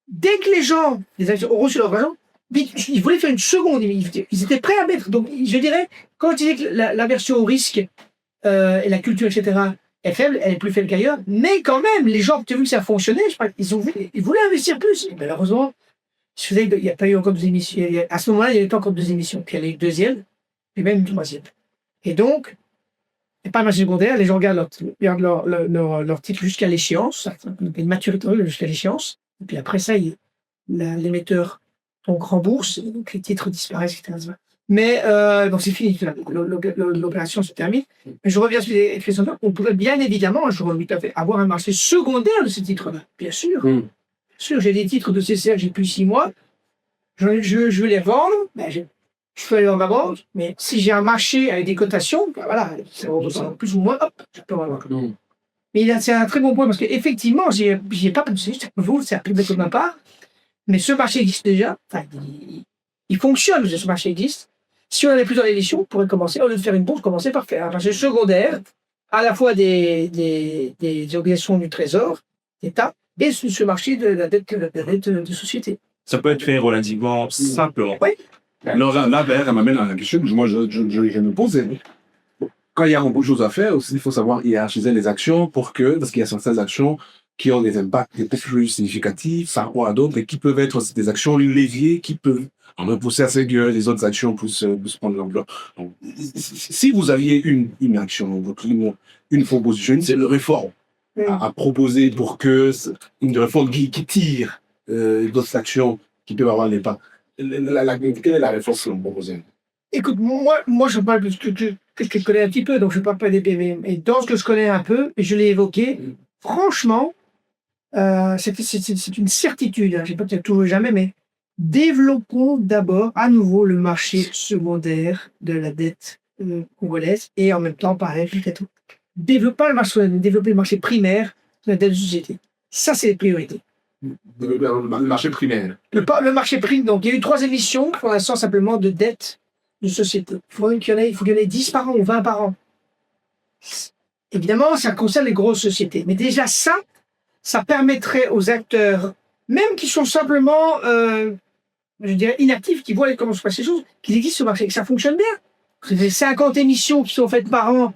Dès que les gens, les investisseurs ont reçu leur argent, ils voulaient faire une seconde, ils étaient prêts à mettre. Donc, je dirais, quand tu disais que l'aversion au risque et la culture, etc., est faible, elle est plus faible qu'ailleurs, mais quand même, les gens, tu as vu que ça fonctionnait, je crois ils voulaient investir plus. Et malheureusement, il n'y a pas eu encore 2 émissions. À ce moment-là, il n'y avait pas encore 2 émissions. Puis il y a eu une deuxième, puis même une troisième. Et donc, il n'y a pas de marché secondaire, les gens regardent leur titre jusqu'à l'échéance, une maturité jusqu'à l'échéance. Et puis après ça, l'émetteur donc rembourse, et donc les titres disparaissent, etc. Mais donc c'est fini, l'opération se termine. Mais je reviens sur les effets secondaires. On pourrait bien évidemment, un jour, avoir un marché secondaire de ces titres-là. Bien sûr. Bien sûr, j'ai des titres de CCR, j'ai plus 6 mois. Je veux les vendre. Je peux aller dans ma banque. Mais si j'ai un marché avec des cotations, voilà, ça plus ou moins, hop, je peux en avoir. Mais c'est un très bon point parce qu'effectivement, j'y ai pas pensé. C'est un peu bête de ma part. Mais ce marché existe déjà. Enfin, il fonctionne, ce marché existe. Si on avait plusieurs émissions, on pourrait commencer, au lieu de faire une bourse, commencer par faire un marché secondaire, à la fois des obligations du Trésor, d'État, et ce marché de la dette de société. Ça peut être fait relativement simplement. Oui. Alors là, elle m'amène à la question que moi, je viens me poser. Quand il y a beaucoup de choses à faire, aussi, il faut savoir hiérarchiser les actions parce qu'il y a certaines actions qui ont des impacts plus significatifs par rapport à d'autres et qui peuvent être des actions leviers qui peuvent en repousser assez que les autres actions puissent prendre l'ampleur. Donc, si vous aviez une action, une proposition, c'est le réforme à proposer pour que une réforme qui tire d'autres actions qui peuvent avoir l'impact. Quelle est la réforme que vous proposez? Écoute, moi je parle de ce que je connais un petit peu, donc je ne parle pas des PV. Et dans ce que je connais un peu, et je l'ai évoqué, franchement, c'est une certitude, je ne sais pas peut-être toujours jamais, mais développons d'abord à nouveau le marché secondaire de la dette congolaise et en même temps, pareil, peut-être développer le marché primaire de la dette de société. Ça, c'est les priorités. Le marché primaire. Le marché primaire, donc il y a eu 3 émissions pour l'instant simplement de dette de société. Il faut qu'il y en ait 10 par an ou 20 par an. Évidemment, ça concerne les grosses sociétés. Mais déjà ça permettrait aux acteurs, même qui sont simplement, je dirais, inactifs, qui voient comment se passent les choses, qu'il existe ce marché, que ça fonctionne bien. Vous avez 50 émissions qui sont faites par an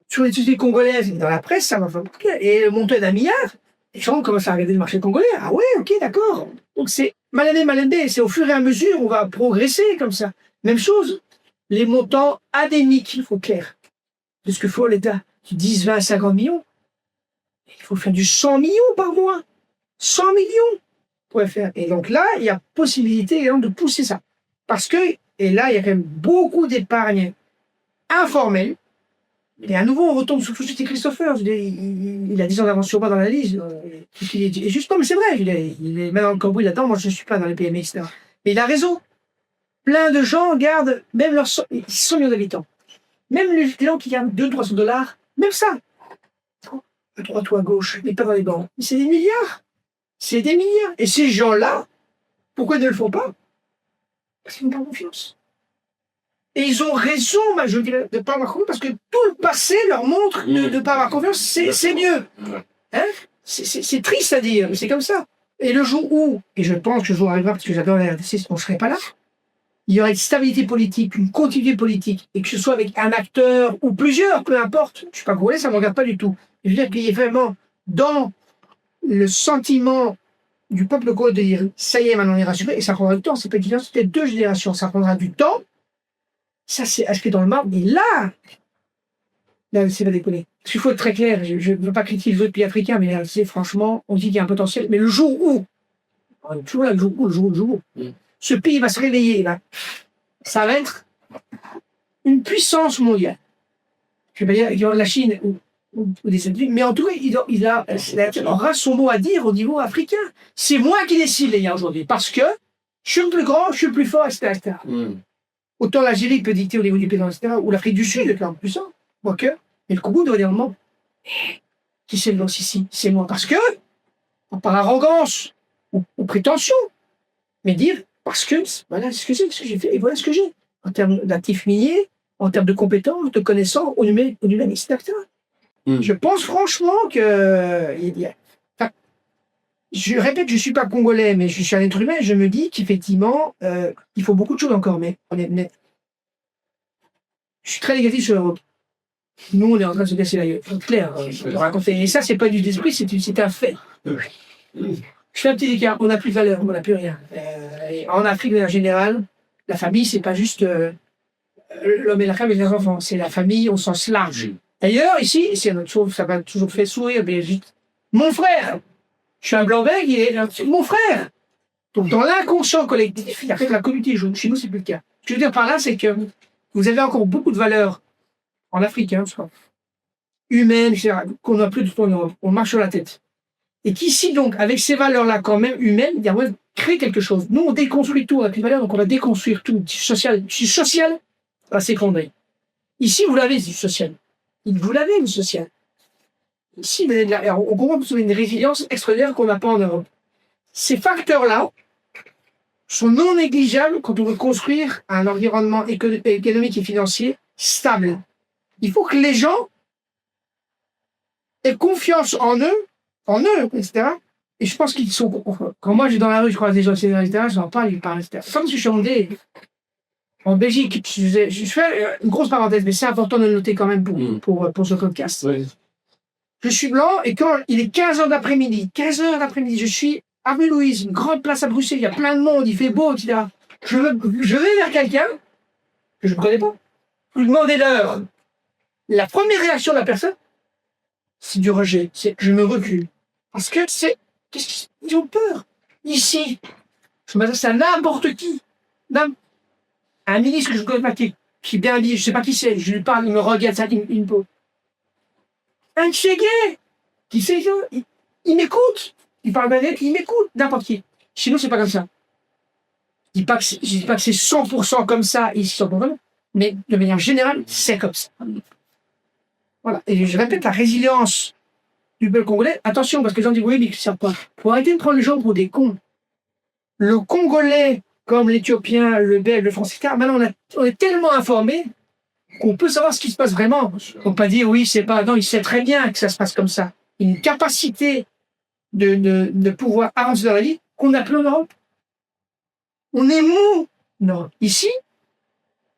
sur les sociétés congolaises. Et dans la presse, ça va faire bien. Et le montant d'un milliard, les gens commencent à regarder le marché congolais. Ah ouais, ok, d'accord. Donc c'est mal année, c'est au fur et à mesure, on va progresser comme ça. Même chose, les montants adémiques, il faut clair. De ce que faut l'État, 10, 20, 50 millions. Il faut faire du 100 millions par mois. 100 millions pour faire. Et donc là, il y a possibilité de pousser ça. Parce que, et là, il y a quand même beaucoup d'épargne informelle. Et à nouveau, on retombe sur tout ce que Christopher. Il a 10 ans d'avance sur moi dans la liste. Et justement, mais c'est vrai, il est même dans le cambouis là-dedans. Moi, je ne suis pas dans les PME, etc. Mais il a raison. Plein de gens gardent même leurs 100 millions d'habitants. Même les gens qui gagnent 200-300 $, même ça. À droite ou à gauche, mais pas dans les banques. Mais c'est des milliards. C'est des milliards. Et ces gens-là, pourquoi ils ne le font pas? Parce qu'ils n'ont pas confiance. Et ils ont raison, je dirais, de ne pas avoir confiance, parce que tout le passé leur montre de ne pas avoir confiance, c'est mieux. Hein? C'est triste à dire, mais c'est comme ça. Et le jour où, et je pense que le jour arrivera, parce que j'adore la RDC, on ne serait pas là, il y aurait une stabilité politique, une continuité politique, et que ce soit avec un acteur ou plusieurs, peu importe. Je ne suis pas congolais, ça ne me regarde pas du tout. Je veux dire qu'il y ait vraiment dans le sentiment du peuple congolais de dire ça y est, maintenant on est rassuré, et ça prendra du temps. C'est pas une génération, c'est 2 générations, ça prendra du temps. Ça, c'est acheté dans le marbre. Et là, c'est pas déconner. Parce qu'il faut être très clair, je ne veux pas critiquer les autres pays africains, mais là, franchement, on dit qu'il y a un potentiel. Mais le jour où, on est toujours là, le jour où, ce pays va se réveiller, là, ça va être une puissance mondiale. Je ne vais pas dire qu'il y aura de la Chine ou des États-Unis, mais en tout cas, il aura son mot à dire au niveau africain. C'est moi qui décide, les gars, aujourd'hui, parce que je suis le plus grand, je suis le plus fort, etc. Autant l'Algérie peut dicter au niveau du pays, etc., ou l'Afrique du Sud est quand même puissant, quoique, mais le Congo doit dire non. Qui c'est le boss ici? C'est moi. Parce que par arrogance ou prétention, mais dire parce que voilà ce que j'ai fait et voilà ce que j'ai en termes d'actifs miniers, en termes de compétences, de connaissances, au humaniste, etc. Je pense franchement que je répète, je suis pas congolais, mais je suis un être humain. Et je me dis qu'effectivement, il faut beaucoup de choses encore, mais je suis très négatif sur l'Europe. Nous, on est en train de se casser la gueule. C'est clair. Raconter. Et ça, c'est pas du d'esprit, c'est un fait. Je fais un petit écart. On n'a plus de valeur, on n'a plus rien. En Afrique, en général, la famille, c'est pas juste l'homme et la femme et les enfants. C'est la famille au sens large. D'ailleurs, ici, ça m'a toujours fait sourire. Mais mon frère, je suis un blanc-bec, c'est mon frère. Donc, dans l'inconscient collectif, il y a la communauté jaune. Chez nous, c'est plus le cas. Ce que je veux dire par là, c'est que vous avez encore beaucoup de valeurs en Afrique, humaines, etc., qu'on n'a plus du tout en Europe. On marche sur la tête. Et qu'ici, donc, avec ces valeurs-là, quand même humaines, il y a moyen de créer quelque chose. Nous, on déconstruit tout avec les valeurs, donc on va déconstruire tout. Du social va s'effondrer. Ici, vous l'avez, du social. Vous l'avez, du social. Ici, on comprend que vous avez une résilience extraordinaire qu'on n'a pas en Europe. Ces facteurs-là sont non négligeables quand on veut construire un environnement économique et financier stable. Il faut que les gens aient confiance en eux, etc. Et je pense qu'ils sont. Quand moi, je vais dans la rue, je croise des gens, etc., je n'en parle, ils parlent, etc. Comme si je suis en Belgique, je fais une grosse parenthèse, mais c'est important de le noter quand même pour ce podcast. Oui. Je suis blanc et quand il est 15h d'après-midi, je suis avenue Louise, une grande place à Bruxelles, il y a plein de monde, il fait beau, etc. Je vais vers quelqu'un que je ne connais pas. Je lui demande l'heure. La première réaction de la personne, c'est du rejet. C'est je me recule. Parce que ils ont peur. Ici, je m'adresse à n'importe qui. Un ministre que je connais pas, qui est bien habillé, je sais pas qui c'est, je lui parle, il me regarde, ça, il me pose. Un Tchégué, qui sait, il m'écoute. Il parle bien, il m'écoute, n'importe qui. Chez nous, c'est pas comme ça. Je dis pas que c'est 100% comme ça, ici, 100%, mais de manière générale, c'est comme ça. Voilà. Et je répète, la résilience du peuple congolais, attention, parce que les gens disent, oui, mais ils ne savent pas. Faut arrêter de prendre les gens pour des cons. Le Congolais, comme l'Éthiopien, le Belge, le Français, etc., maintenant, on est tellement informés qu'on peut savoir ce qui se passe vraiment. On ne peut pas dire, oui, c'est pas, non, il sait très bien que ça se passe comme ça. Une capacité de pouvoir avancer dans la vie qu'on n'a plus en Europe. On est mou. Non. Ici,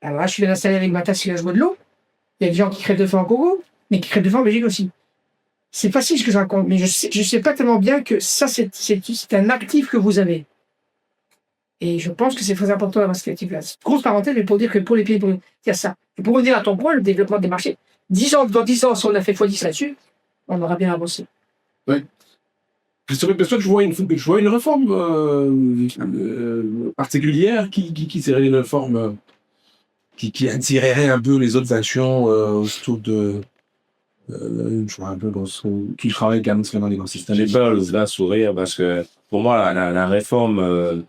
alors là, je suis installé avec ma tasse et là, je bois de l'eau. Il y a des gens qui crèvent de faim en Congo, mais qui crèvent de faim en Belgique aussi. C'est facile ce que je raconte, mais je sais pas tellement bien que ça, c'est un actif que vous avez. Et je pense que c'est très important d'avoir cet actif-là. Grosse parenthèse, mais pour dire que pour les pays, il y a ça. Et pour revenir à ton point, le développement des marchés, dans 10 ans, si on a fait x10 là-dessus, on aura bien avancé. Oui. Christophe, parce que je vois une réforme particulière qui serait une réforme qui attirerait un peu les autres actions autour de je vois un peu qui travaille quand même dans l'écosystème. J'ai peur là sourire parce que pour moi la réforme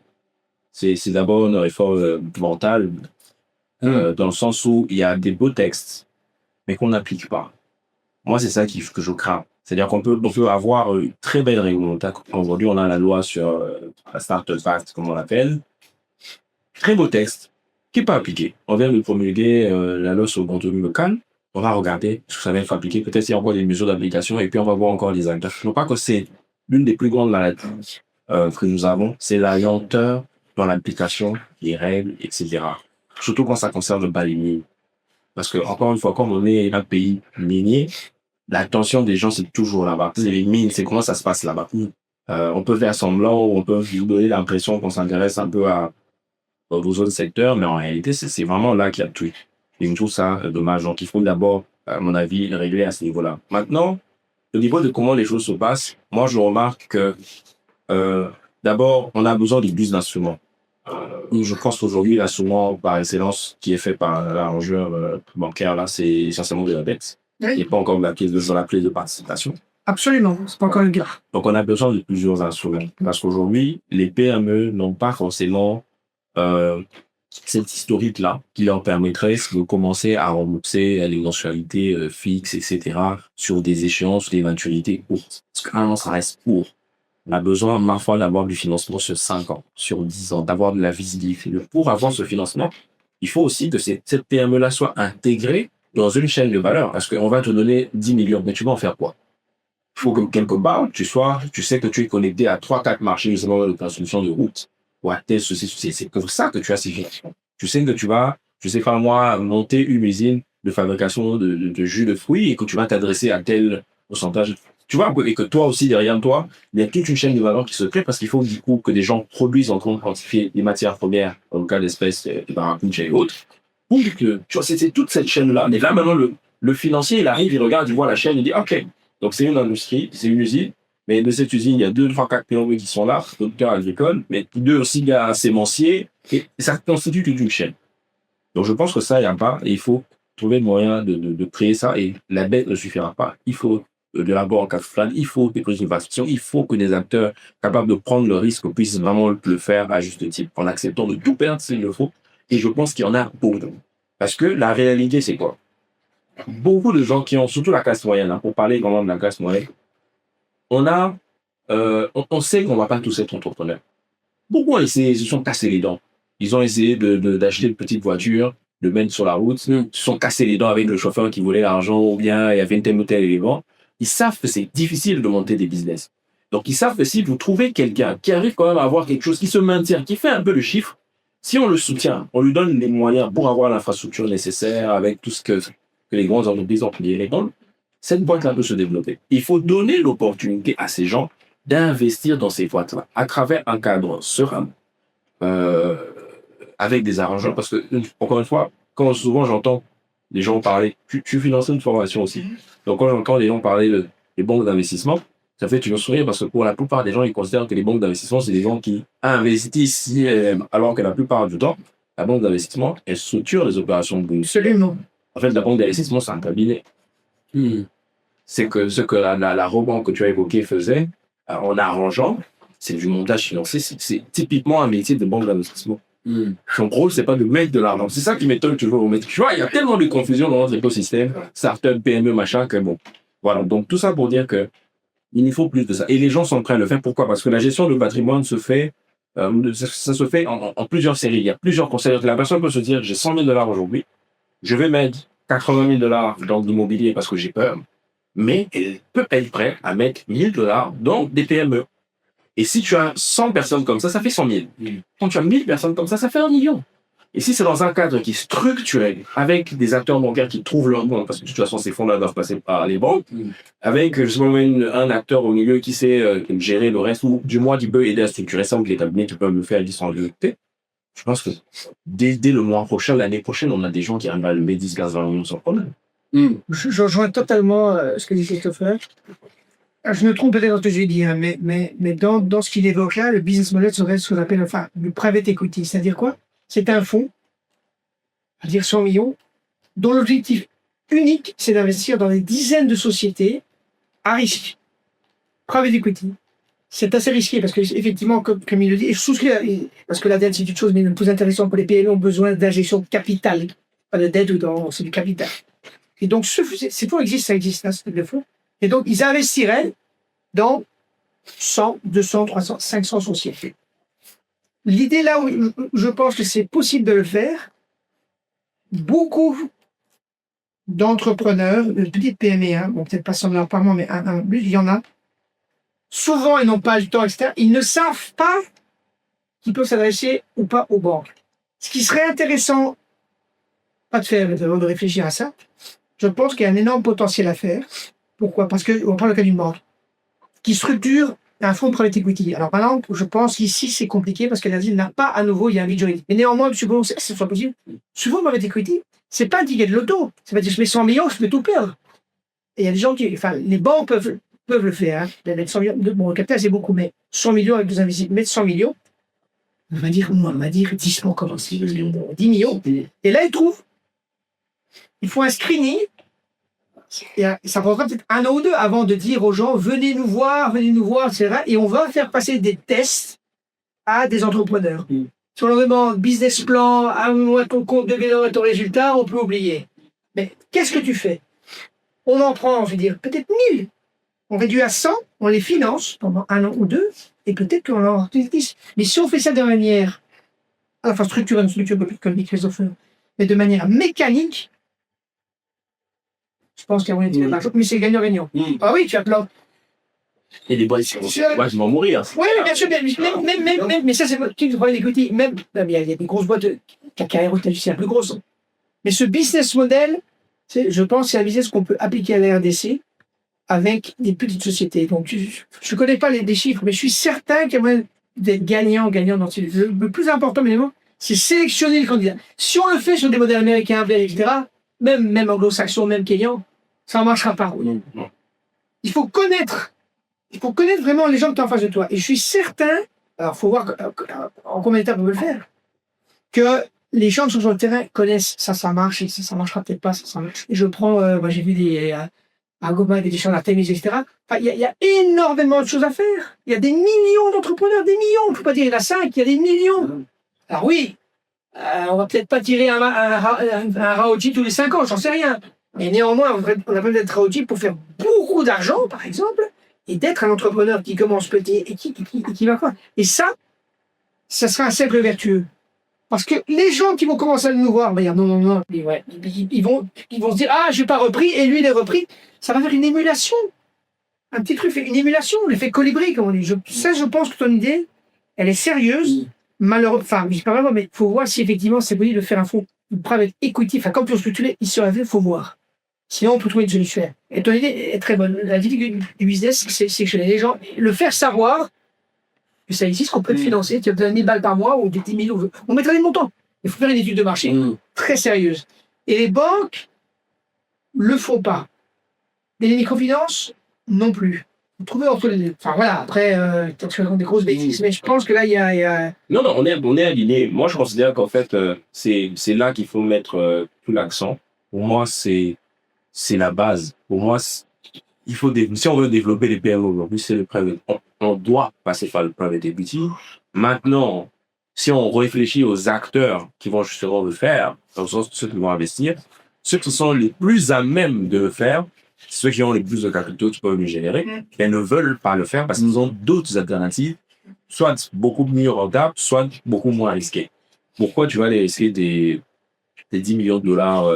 c'est d'abord une réforme mentale dans le sens où il y a des beaux textes mais qu'on n'applique pas. Moi c'est ça que je crains. C'est-à-dire qu'on peut avoir une très belle réglementation. Aujourd'hui, on a la loi sur la Startup Act, comme on l'appelle. Très beau texte, qui n'est pas appliqué. On vient de promulguer la loi sur le contenu local. On va regarder ce que ça va être appliqué. Peut-être qu'il y a encore des mesures d'application et puis on va voir encore les acteurs. Je crois que c'est l'une des plus grandes maladies que nous avons. C'est la lenteur dans l'application des règles, etc. Surtout quand ça concerne le bas des mines. Parce que, encore une fois, comme on est un pays minier, l'attention des gens, c'est toujours là-bas. Les mines, c'est comment ça se passe là-bas. On peut faire semblant ou on peut vous donner l'impression qu'on s'intéresse un peu aux autres secteurs, mais en réalité, c'est vraiment là qu'il y a tout. Et je trouve ça dommage. Donc, il faut d'abord, à mon avis, régler à ce niveau-là. Maintenant, au niveau de comment les choses se passent, moi, je remarque que d'abord, on a besoin de plus d'instruments. Je pense qu'aujourd'hui, l'instrument par excellence qui est fait par l'arrangeur bancaire, là, c'est essentiellement de la dette. Oui. Il n'y a pas encore la pièce de participation. Absolument, c'est pas encore le cas. Donc, on a besoin de plusieurs instruments. Parce qu'aujourd'hui, les PME n'ont pas forcément cette historique-là qui leur permettrait de commencer à rembourser les mensualités fixes, etc., sur des échéances, des éventualités courtes. Parce qu'un an, ça reste court. On a besoin, parfois, d'avoir du financement sur 5 ans, sur 10 ans, d'avoir de la visibilité. Pour avoir ce financement, il faut aussi que cette PME-là soit intégrée dans une chaîne de valeur. Parce qu'on va te donner 10 millions, mais tu vas en faire quoi? Il faut que quelque part, tu sais que tu es connecté à 3-4 marchés, justement, de construction de route. Ou à tel, c'est pour ça que tu as ces financements. Tu sais que tu vas, je sais pas moi, monter une usine de fabrication de jus de fruits et que tu vas t'adresser à tel pourcentage. Tu vois, et que toi aussi, derrière toi, il y a toute une chaîne de valeur qui se crée parce qu'il faut du coup que des gens produisent en train de quantifier les matières premières, dans le cas d'espèces, des barracudas et autres. Pour que, tu vois, c'est toute cette chaîne-là. Et là, maintenant, le financier, il arrive, il regarde, il voit la chaîne, il dit, OK, donc c'est une industrie, c'est une usine, mais de cette usine, il y a 2, 3, 4 PME qui sont là, producteurs agricoles, mais 2 aussi gars sémenciers, et ça constitue toute une chaîne. Donc je pense que ça, il n'y a pas, et il faut trouver le moyen de créer ça, et la dette ne suffira pas. Il faut de la banque à flan, il faut des préoccupations, il faut que des acteurs capables de prendre le risque puissent vraiment le faire à juste titre, en acceptant de tout perdre s'il le faut. Et je pense qu'il y en a beaucoup. Parce que la réalité, c'est quoi? Beaucoup de gens qui ont, surtout la classe moyenne, hein, pour parler vraiment de la classe moyenne, on sait qu'on ne va pas tous être entrepreneurs. Beaucoup ont essayé, ils se sont cassés les dents. Ils ont essayé d'acheter une petite voiture, de mettre sur la route, se sont cassés les dents avec le chauffeur qui voulait l'argent ou bien il y avait un tel ou tel élément. Ils savent que c'est difficile de monter des business. Donc, ils savent que si vous trouvez quelqu'un qui arrive quand même à avoir quelque chose qui se maintient, qui fait un peu le chiffre, si on le soutient, on lui donne les moyens pour avoir l'infrastructure nécessaire avec tout ce que les grandes entreprises ont plié les grandes, cette boîte-là peut se développer. Il faut donner l'opportunité à ces gens d'investir dans ces boîtes-là à travers un cadre serein, avec des arrangements. Parce que, encore une fois, quand souvent j'entends les gens parler, tu finances une formation aussi. Donc, quand j'entends les gens parler des banques d'investissement, ça fait toujours sourire parce que pour la plupart des gens, ils considèrent que les banques d'investissement, c'est des gens qui investissent, alors que la plupart du temps, la banque d'investissement, elle structure les opérations de bourse. Absolument. En fait, la banque d'investissement, c'est un cabinet. C'est que ce que la rebanque que tu as évoqué faisait, en arrangeant, c'est du montage financier. C'est typiquement un métier de banque d'investissement. Son rôle, c'est pas de mettre de l'argent. C'est ça qui m'étonne toujours. Tu vois, il y a tellement de confusion dans notre écosystème, start-up, PME, machin, que bon. Voilà. Donc, tout ça pour dire que il faut plus de ça. Et les gens sont prêts à le faire. Pourquoi? Parce que la gestion de patrimoine se fait, ça se fait en plusieurs séries. Il y a plusieurs conseils. La personne peut se dire, j'ai 100 000 $ aujourd'hui. Je vais mettre 80 000 $ dans l'immobilier parce que j'ai peur. Mais elle peut être prête à mettre 1 000 $ dans des PME. Et si tu as 100 personnes comme ça fait 100 000. Quand tu as 1000 personnes comme ça fait 1 million. Et si c'est dans un cadre qui est structuré, avec des acteurs bancaires qui trouvent leur compte, parce que de toute façon, ces fonds-là doivent passer par les banques, avec justement un acteur au milieu qui sait gérer le reste, ou du moins qui peut aider à structurer ça, ou que les cabinets qui peuvent le faire disponibilité. Je pense que dès le mois prochain, l'année prochaine, on a des gens qui arrivent à lever 10, 15, 20 millions sans problème. Je rejoins totalement ce que dit Christopher. Je me trompe peut-être dans ce que j'ai dit, hein, mais dans ce qu'il évoque là, le business model serait ce qu'on appelle le private equity. C'est-à-dire quoi? C'est un fonds, à dire 100 millions, dont l'objectif unique, c'est d'investir dans des dizaines de sociétés à risque. Private equity. C'est assez risqué parce que, effectivement, comme il le dit, et je souscris, parce que la dette, c'est une chose, mais le plus intéressant pour les PME ont besoin d'injection de capital. Pas de dette dedans, c'est du capital. Et donc, ces fonds existent, ça existe, là, ce type de fonds. Et donc, ils investiraient dans 100, 200, 300, 500 sociétés. L'idée là où je pense que c'est possible de le faire, beaucoup d'entrepreneurs, de petites PME, hein, bon, peut-être pas 100 $ par mois, mais il y en a. Souvent, ils n'ont pas le temps, etc. Ils ne savent pas qu'ils peuvent s'adresser ou pas aux banques. Ce qui serait intéressant, pas de faire, de réfléchir à ça, je pense qu'il y a un énorme potentiel à faire. Pourquoi? Parce qu'on parle le cas d'une banque qui structure un fonds de private equity. Alors, par exemple, je pense qu'ici, c'est compliqué parce que l'asile n'a pas à nouveau, il y a un vide juridique. Mais néanmoins, supposons que ce soit possible. Souvent, le private equity, c'est pas un ticket de loto. C'est pas dire, je mets 100 millions, je peux tout perdre. Et il y a des gens qui, enfin, les banques peuvent le faire. Hein. Mettre 100 millions, bon, le capital, c'est beaucoup, mais 100 millions avec des investissements, mettre 100 millions, on va dire 10 millions, comment 10 millions. Et là, ils trouvent. Il faut un screening. Et ça prendra peut-être 1 an ou 2 avant de dire aux gens venez nous voir, etc. Et on va faire passer des tests à des entrepreneurs. Si on leur demande business plan, à ton compte de bilan et ton résultat, on peut oublier. Mais qu'est-ce que tu fais? On en prend, je veux dire, peut-être 1000. on réduit à 100, on les finance pendant 1 an ou 2, et peut-être qu'on en aura 10. Mais si on fait ça de manière, enfin structure comme dit Christopher, mais de manière mécanique, je pense qu'il y a moyen de faire de l'argent, mais c'est gagnant-gagnant. Ah oui, tu as plein. Et des boîtes, ils vont mourir. Oui, bien sûr, mais ça, c'est le problème d'equity. Même, il y a des grosses boîtes, KKR, c'est la plus grosse. Mais ce business model, je pense que c'est un business qu'on peut appliquer à la RDC avec des petites sociétés. Donc, je ne connais pas les chiffres, mais je suis certain qu'il y a moyen d'être gagnant dans ce. Le plus important, évidemment, c'est sélectionner les candidats. Si on le fait sur des modèles américains, etc., même anglo-saxons, même kenyans, ça ne marchera pas. Non. Il faut connaître vraiment les gens qui sont en face de toi. Et je suis certain, alors il faut voir en combien d'étapes on peut le faire, que les gens qui sont sur le terrain connaissent ça marche, et ça marchera peut-être pas, ça marche. Et je prends, moi j'ai vu des Agoma, des gens d'Artemis, etc. Enfin, il y a énormément de choses à faire. Il y a des millions d'entrepreneurs, des millions. On ne peut pas dire il y en a 5, il y a des millions. Alors oui, on va peut-être pas tirer un Raoji tous les 5 ans, j'en sais rien. Mais néanmoins, on a besoin d'être Raoji pour faire beaucoup d'argent, par exemple, et d'être un entrepreneur qui commence petit et qui va quoi. Et ça sera un cercle vertueux. Parce que les gens qui vont commencer à nous voir, vont dire non, ils vont se dire ah, j'ai pas repris, et lui il est repris. Ça va faire une émulation. Un petit truc, une émulation, l'effet colibri, comme on dit. Je pense que ton idée, elle est sérieuse. Malheureusement, enfin, je sais pas vraiment, mais il faut voir si effectivement c'est possible de faire un fonds private equity, enfin, comme tu structuré, il sera fait, il faut voir. Sinon, on peut trouver une solution. Et ton idée est très bonne. La difficulté du business, c'est que les gens, le faire savoir, que ça existe, qu'on peut te financer, tu as besoin de 1000 balles par mois ou des 10 000, on mettra des montants. Il faut faire une étude de marché très sérieuse. Et les banques le font pas. Et les microfinances, non plus. Vous trouvez entre les deux. Enfin voilà, après, peut-être que je raconte des grosses bêtises, mais je pense que là, il y a... Non, on est aligné. Moi, je considère qu'en fait, c'est là qu'il faut mettre tout l'accent. Pour moi, c'est la base. Pour moi, il faut si on veut développer les PME aujourd'hui, c'est le private. On doit passer par le private equity. Maintenant, si on réfléchit aux acteurs qui vont justement le faire, dans le sens ceux qui vont investir, ceux qui sont les plus à même de le faire, ceux qui ont les plus de capitaux qui peuvent le générer, ils ne veulent pas le faire parce qu'ils ont d'autres alternatives, soit beaucoup mieux rentables, soit beaucoup moins risquées. Pourquoi tu vas aller risquer des 10 millions de dollars,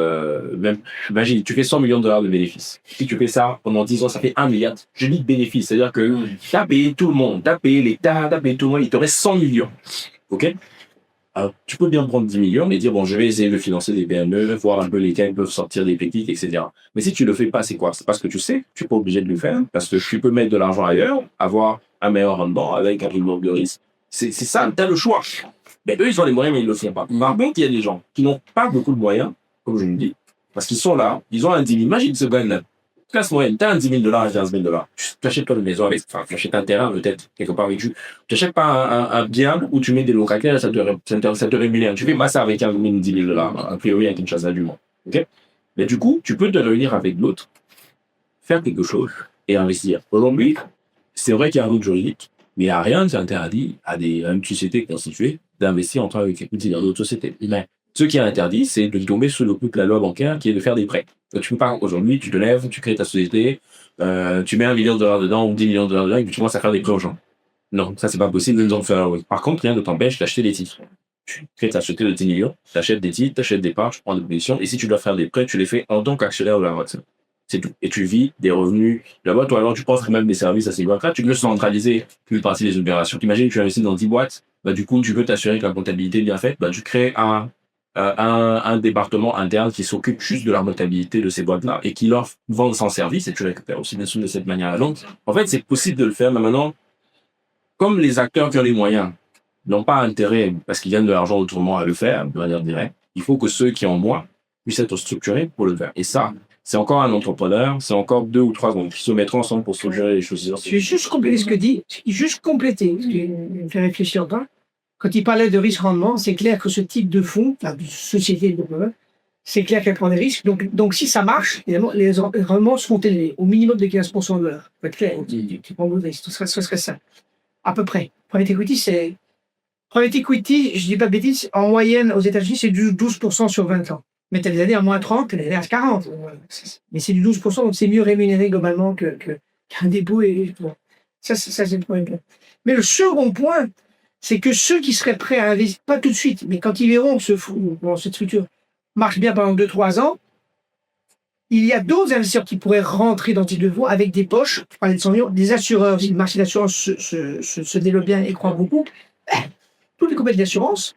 même, imagine, tu fais 100 millions de dollars de bénéfices. Si tu fais ça pendant 10 ans, ça fait 1 milliard. Je dis de bénéfices, c'est-à-dire que tu as payé tout le monde, tu as payé l'État, tu as payé tout le monde, il te reste 100 millions. OK? Alors, tu peux bien prendre 10 millions et dire, bon, je vais essayer de financer des PME, voir un peu lesquels peuvent sortir des pépites, etc. Mais si tu le fais pas, c'est quoi? C'est parce que tu sais, tu n'es pas obligé de le faire, parce que tu peux mettre de l'argent ailleurs, avoir un meilleur rendement avec un minimum de risque. C'est ça, tu as le choix. Mais eux, ils ont les moyens, mais ils ne le font pas. Par contre, il y a des gens qui n'ont pas beaucoup de moyens, comme je le dis, parce qu'ils sont là, ils ont un 10 000. Imagine ce gars-là, classe moyenne, tu as un 10 000 $, 15 000 $. Tu n'achètes pas de maison avec, enfin, tu achètes un terrain peut-être, quelque part avec tu n'achètes pas un bien où tu mets des locataires, ça te rémunère. Tu fais ça avec 15 000, 10 000 $, a priori, avec une chose du monde. OK? Mais du coup, tu peux te réunir avec l'autre, faire quelque chose et investir. Aujourd'hui, c'est vrai qu'il y a un doute juridique, mais il n'y a rien qui interdit à une société constituée d'investir en train avec d'autres sociétés. Mais ce qui est interdit, c'est de tomber sous le coup de la loi bancaire qui est de faire des prêts. Donc, tu peux pas, aujourd'hui, tu te lèves, tu crées ta société, tu mets $1 million dedans ou 10 millions dedans et puis tu commences à faire des prêts aux gens. Non, ça, c'est pas possible de faire. Par contre, rien ne t'empêche d'acheter des titres. Tu crées ta société de 10 millions, tu achètes des titres, tu achètes des parts, tu prends des positions et si tu dois faire des prêts, tu les fais en tant qu'actionnaire de la boîte. C'est tout. Et tu vis des revenus. Là-bas, toi, alors, tu penses même des services à ces boîtes-là. Tu peux centraliser une partie des opérations. T'imagines que tu investis dans 10 boîtes. Bah, du coup, tu peux t'assurer que la comptabilité est bien faite. Bah, tu crées un département interne qui s'occupe juste de la comptabilité de ces boîtes-là et qui leur vend son service et tu récupères aussi bien sûr de cette manière-là. Donc, en fait, c'est possible de le faire. Mais maintenant, comme les acteurs qui ont les moyens n'ont pas intérêt parce qu'ils gagnent de l'argent autrement à le faire, de manière directe, il faut que ceux qui ont moins puissent être structurés pour le faire. Et ça, c'est encore un entrepreneur, c'est encore 2 ou 3 qui se mettront ensemble pour structurer les choses. Je vais juste compléter ce que dit, juste compléter, ce qui me fait réfléchir. Quand il parlait de risque-rendement, c'est clair que ce type de fonds, enfin, de société, c'est clair qu'elle prend des risques. Donc, si ça marche, évidemment, les rendements seront élevés, au minimum de 15% de l'heure. Faut être clair, tu prends beaucoup de risques, ce serait ça. À peu près. Private equity, je dis pas de bêtises, en moyenne, aux États-Unis, c'est du 12% sur 20 ans. Mais t'as des années à moins 30, t'as des années à 40. Mais c'est du 12%, donc c'est mieux rémunéré globalement que Un dépôt et bon. Ça, c'est le premier point. Mais le second point, c'est que ceux qui seraient prêts à investir, pas tout de suite, mais quand ils verront que cette structure marche bien pendant 2-3 ans, il y a d'autres investisseurs qui pourraient rentrer dans ces deux voies avec des poches. Je parlais de 100 millions, des assureurs, si le marché d'assurance se développe bien et croît beaucoup, toutes les compagnies d'assurance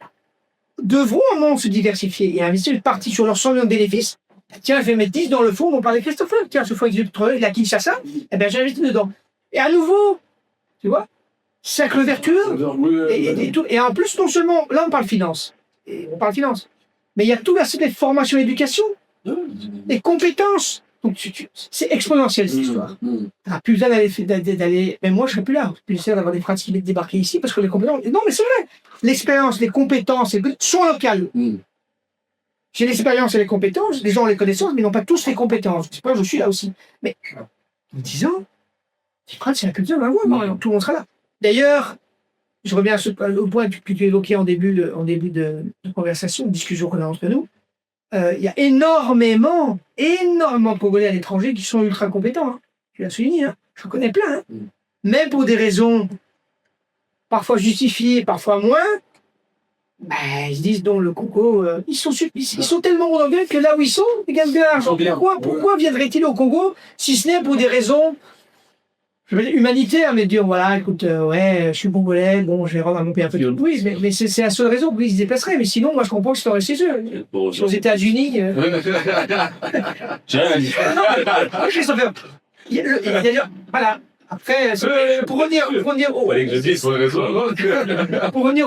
devront se diversifier et investir une partie sur leurs 100 millions de bénéfices. Tiens, je vais mettre 10 dans le fonds dont parlait Christopher. Tiens, ce fonds exécuteur, il a Kinshasa, eh bien, j'ai investi dedans. Et à nouveau, tu vois, cercle vertueux. Et en plus, non seulement, là, on parle finance. Mais il y a tout l'aspect de formation et éducation. Les compétences. Donc, c'est exponentiel, cette histoire. Tu n'as plus besoin d'aller. Mais moi, je ne serais plus là. Plus besoin d'avoir des pratiques qui viennent débarquer ici parce que les compétences. Non, mais c'est vrai. L'expérience, les compétences sont locales. J'ai l'expérience et les compétences. Les gens ont les connaissances, mais ils n'ont pas tous les compétences. C'est pas, je suis là aussi. Mais, en 10 ans, c'est la culture de la voix. Tout le monde sera là. D'ailleurs, je reviens au point que tu évoquais en début de conversation, de discussion qu'on a entre nous. Il y a énormément de Congolais à l'étranger qui sont ultra compétents. Hein. Je l'ai souligné, hein. J'en connais plein. Hein. Même pour des raisons parfois justifiées, parfois moins, ils se disent donc le Congo, ils sont tellement bons que là où ils sont, ils gagnent bien l'argent. Pourquoi viendraient-ils au Congo si ce n'est pour des raisons humanitaires, mais dire voilà, écoute, je suis congolais, bon, je vais rendre à mon pays un peu de tourisme, mais c'est la seule raison pour qu'ils se déplaceraient. Mais sinon, moi, je comprends que c'est resté chez eux. Aux États-Unis. J'ai rien à dire. Voilà. Après, pour revenir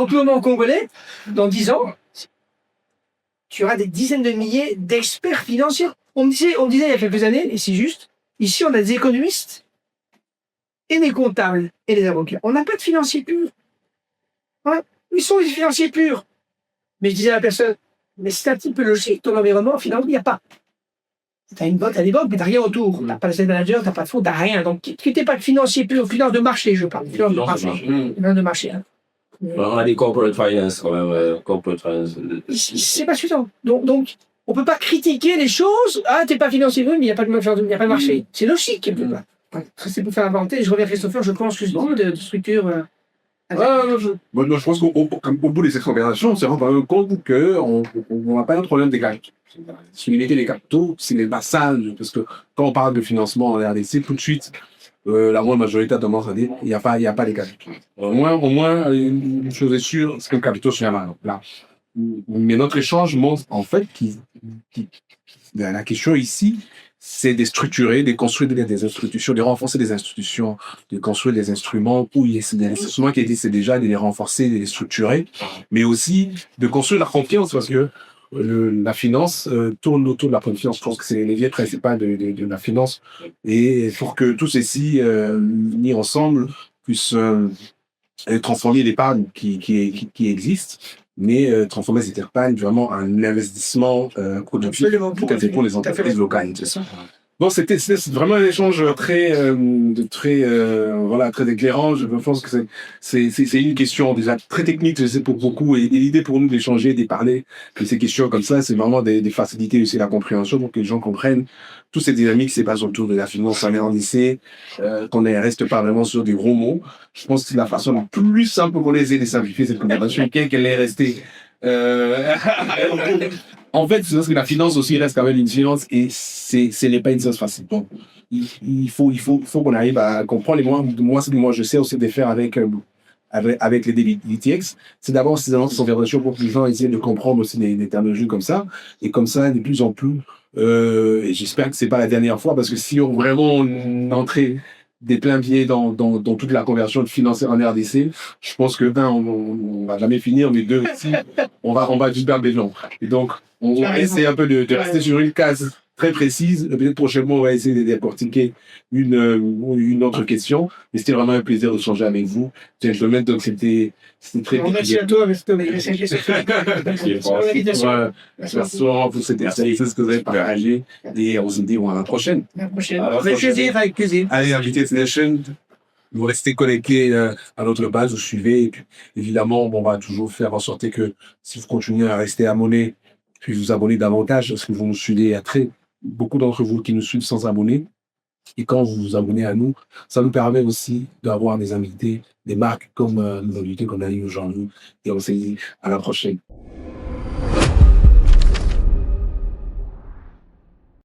au purement congolais, dans 10 ans, tu auras des dizaines de milliers d'experts financiers. On me disait il y a quelques années, et c'est juste, ici, on a des économistes et des comptables et des avocats. On n'a pas de financiers purs. Ouais. Ils sont des financiers purs. Mais je disais à la personne, mais c'est un petit peu logique, ton environnement, finalement, il n'y a pas. T'as une banque, t'as des banques, mais t'as rien autour. T'as pas de sales manager, t'as pas de fonds, t'as rien. Donc, tu n'es pas de financier pur, finance de marché, je parle. Finance de marché. Hein. On a des corporate finance quand même. Corporate finance. C'est pas suffisant. Donc, on peut pas critiquer les choses. Ah, t'es pas financier pur, mais il n'y a pas de marché. C'est logique, quelque part. Ça, c'est pour faire inventer. Je reviens à Christopher, je pense que c'est beaucoup de structures. Je pense qu'au bout de ces conversations, on s'est rendu compte qu'on n'a pas un problème des capitaux. Si l'unité des capitaux, c'est les passages. Parce que quand on parle de financement en RDC, tout de suite, la grande majorité a tendance à dire il n'y a pas les capitaux. Au moins, une chose est sûre, c'est que les capitaux sont là. Mais notre échange montre en fait la question ici, c'est de structurer, de construire des institutions, de renforcer des institutions, de construire des instruments où il y a des instruments qui existent déjà, de les renforcer, de les structurer, mais aussi de construire la confiance parce que la finance tourne autour de la confiance. Je pense que c'est les leviers principaux de la finance et pour que tout ceci mis ensemble puisse transformer l'épargne qui existe, mais transformer cette épargne vraiment en investissement productif pour les entreprises locales. C'est ça. Bon, c'était vraiment un échange très éclairant. Je pense que c'est une question déjà très technique, je sais, pour beaucoup, et l'idée pour nous d'échanger, de parler de ces questions comme ça, c'est vraiment des faciliter aussi la compréhension pour que les gens comprennent toutes ces dynamiques qui se passent autour de la finance en lycée, qu'on ne reste pas vraiment sur des gros mots. Je pense que c'est la façon la plus simple qu'on essaie de simplifier cette conversation, qu'elle est restée. En fait, c'est parce que la finance aussi reste quand même une finance et ce n'est pas une science facile. Donc, il faut qu'on arrive à comprendre. Moi, ce que moi je sais aussi de faire avec les DTX, c'est d'abord ces annonces conversations pour que les gens essaient de comprendre aussi des terminologies comme ça. Et comme ça, de plus en plus, et j'espère que c'est pas la dernière fois, parce que si on vraiment entrait des pleins pieds dans toute la conversion de financière en RDC, je pense que on va jamais finir, mais deux, si, on va juste perdre des gens. Et donc, on essaie un peu de rester sur une case très précise. Peut-être prochainement, on va essayer de décortiquer une autre question. Mais c'était vraiment un plaisir de changer avec vous. Donc, c'était très bien. Merci à toi, merci pour cet essai, c'est ce que vous avez partagé. Et on se dit à la prochaine. Avec plaisir. Allez, Invité Nation, vous restez connectés à notre base, vous suivez. Et puis, évidemment, on va toujours faire en sorte que si vous continuez à rester abonné, puis vous abonner davantage, parce que vous nous suivez, il y a beaucoup d'entre vous qui nous suivent sans abonner. Et quand vous vous abonnez à nous, ça nous permet aussi d'avoir des invités, des marques comme l'invité qu'on a eu aujourd'hui. Et on se dit à la prochaine.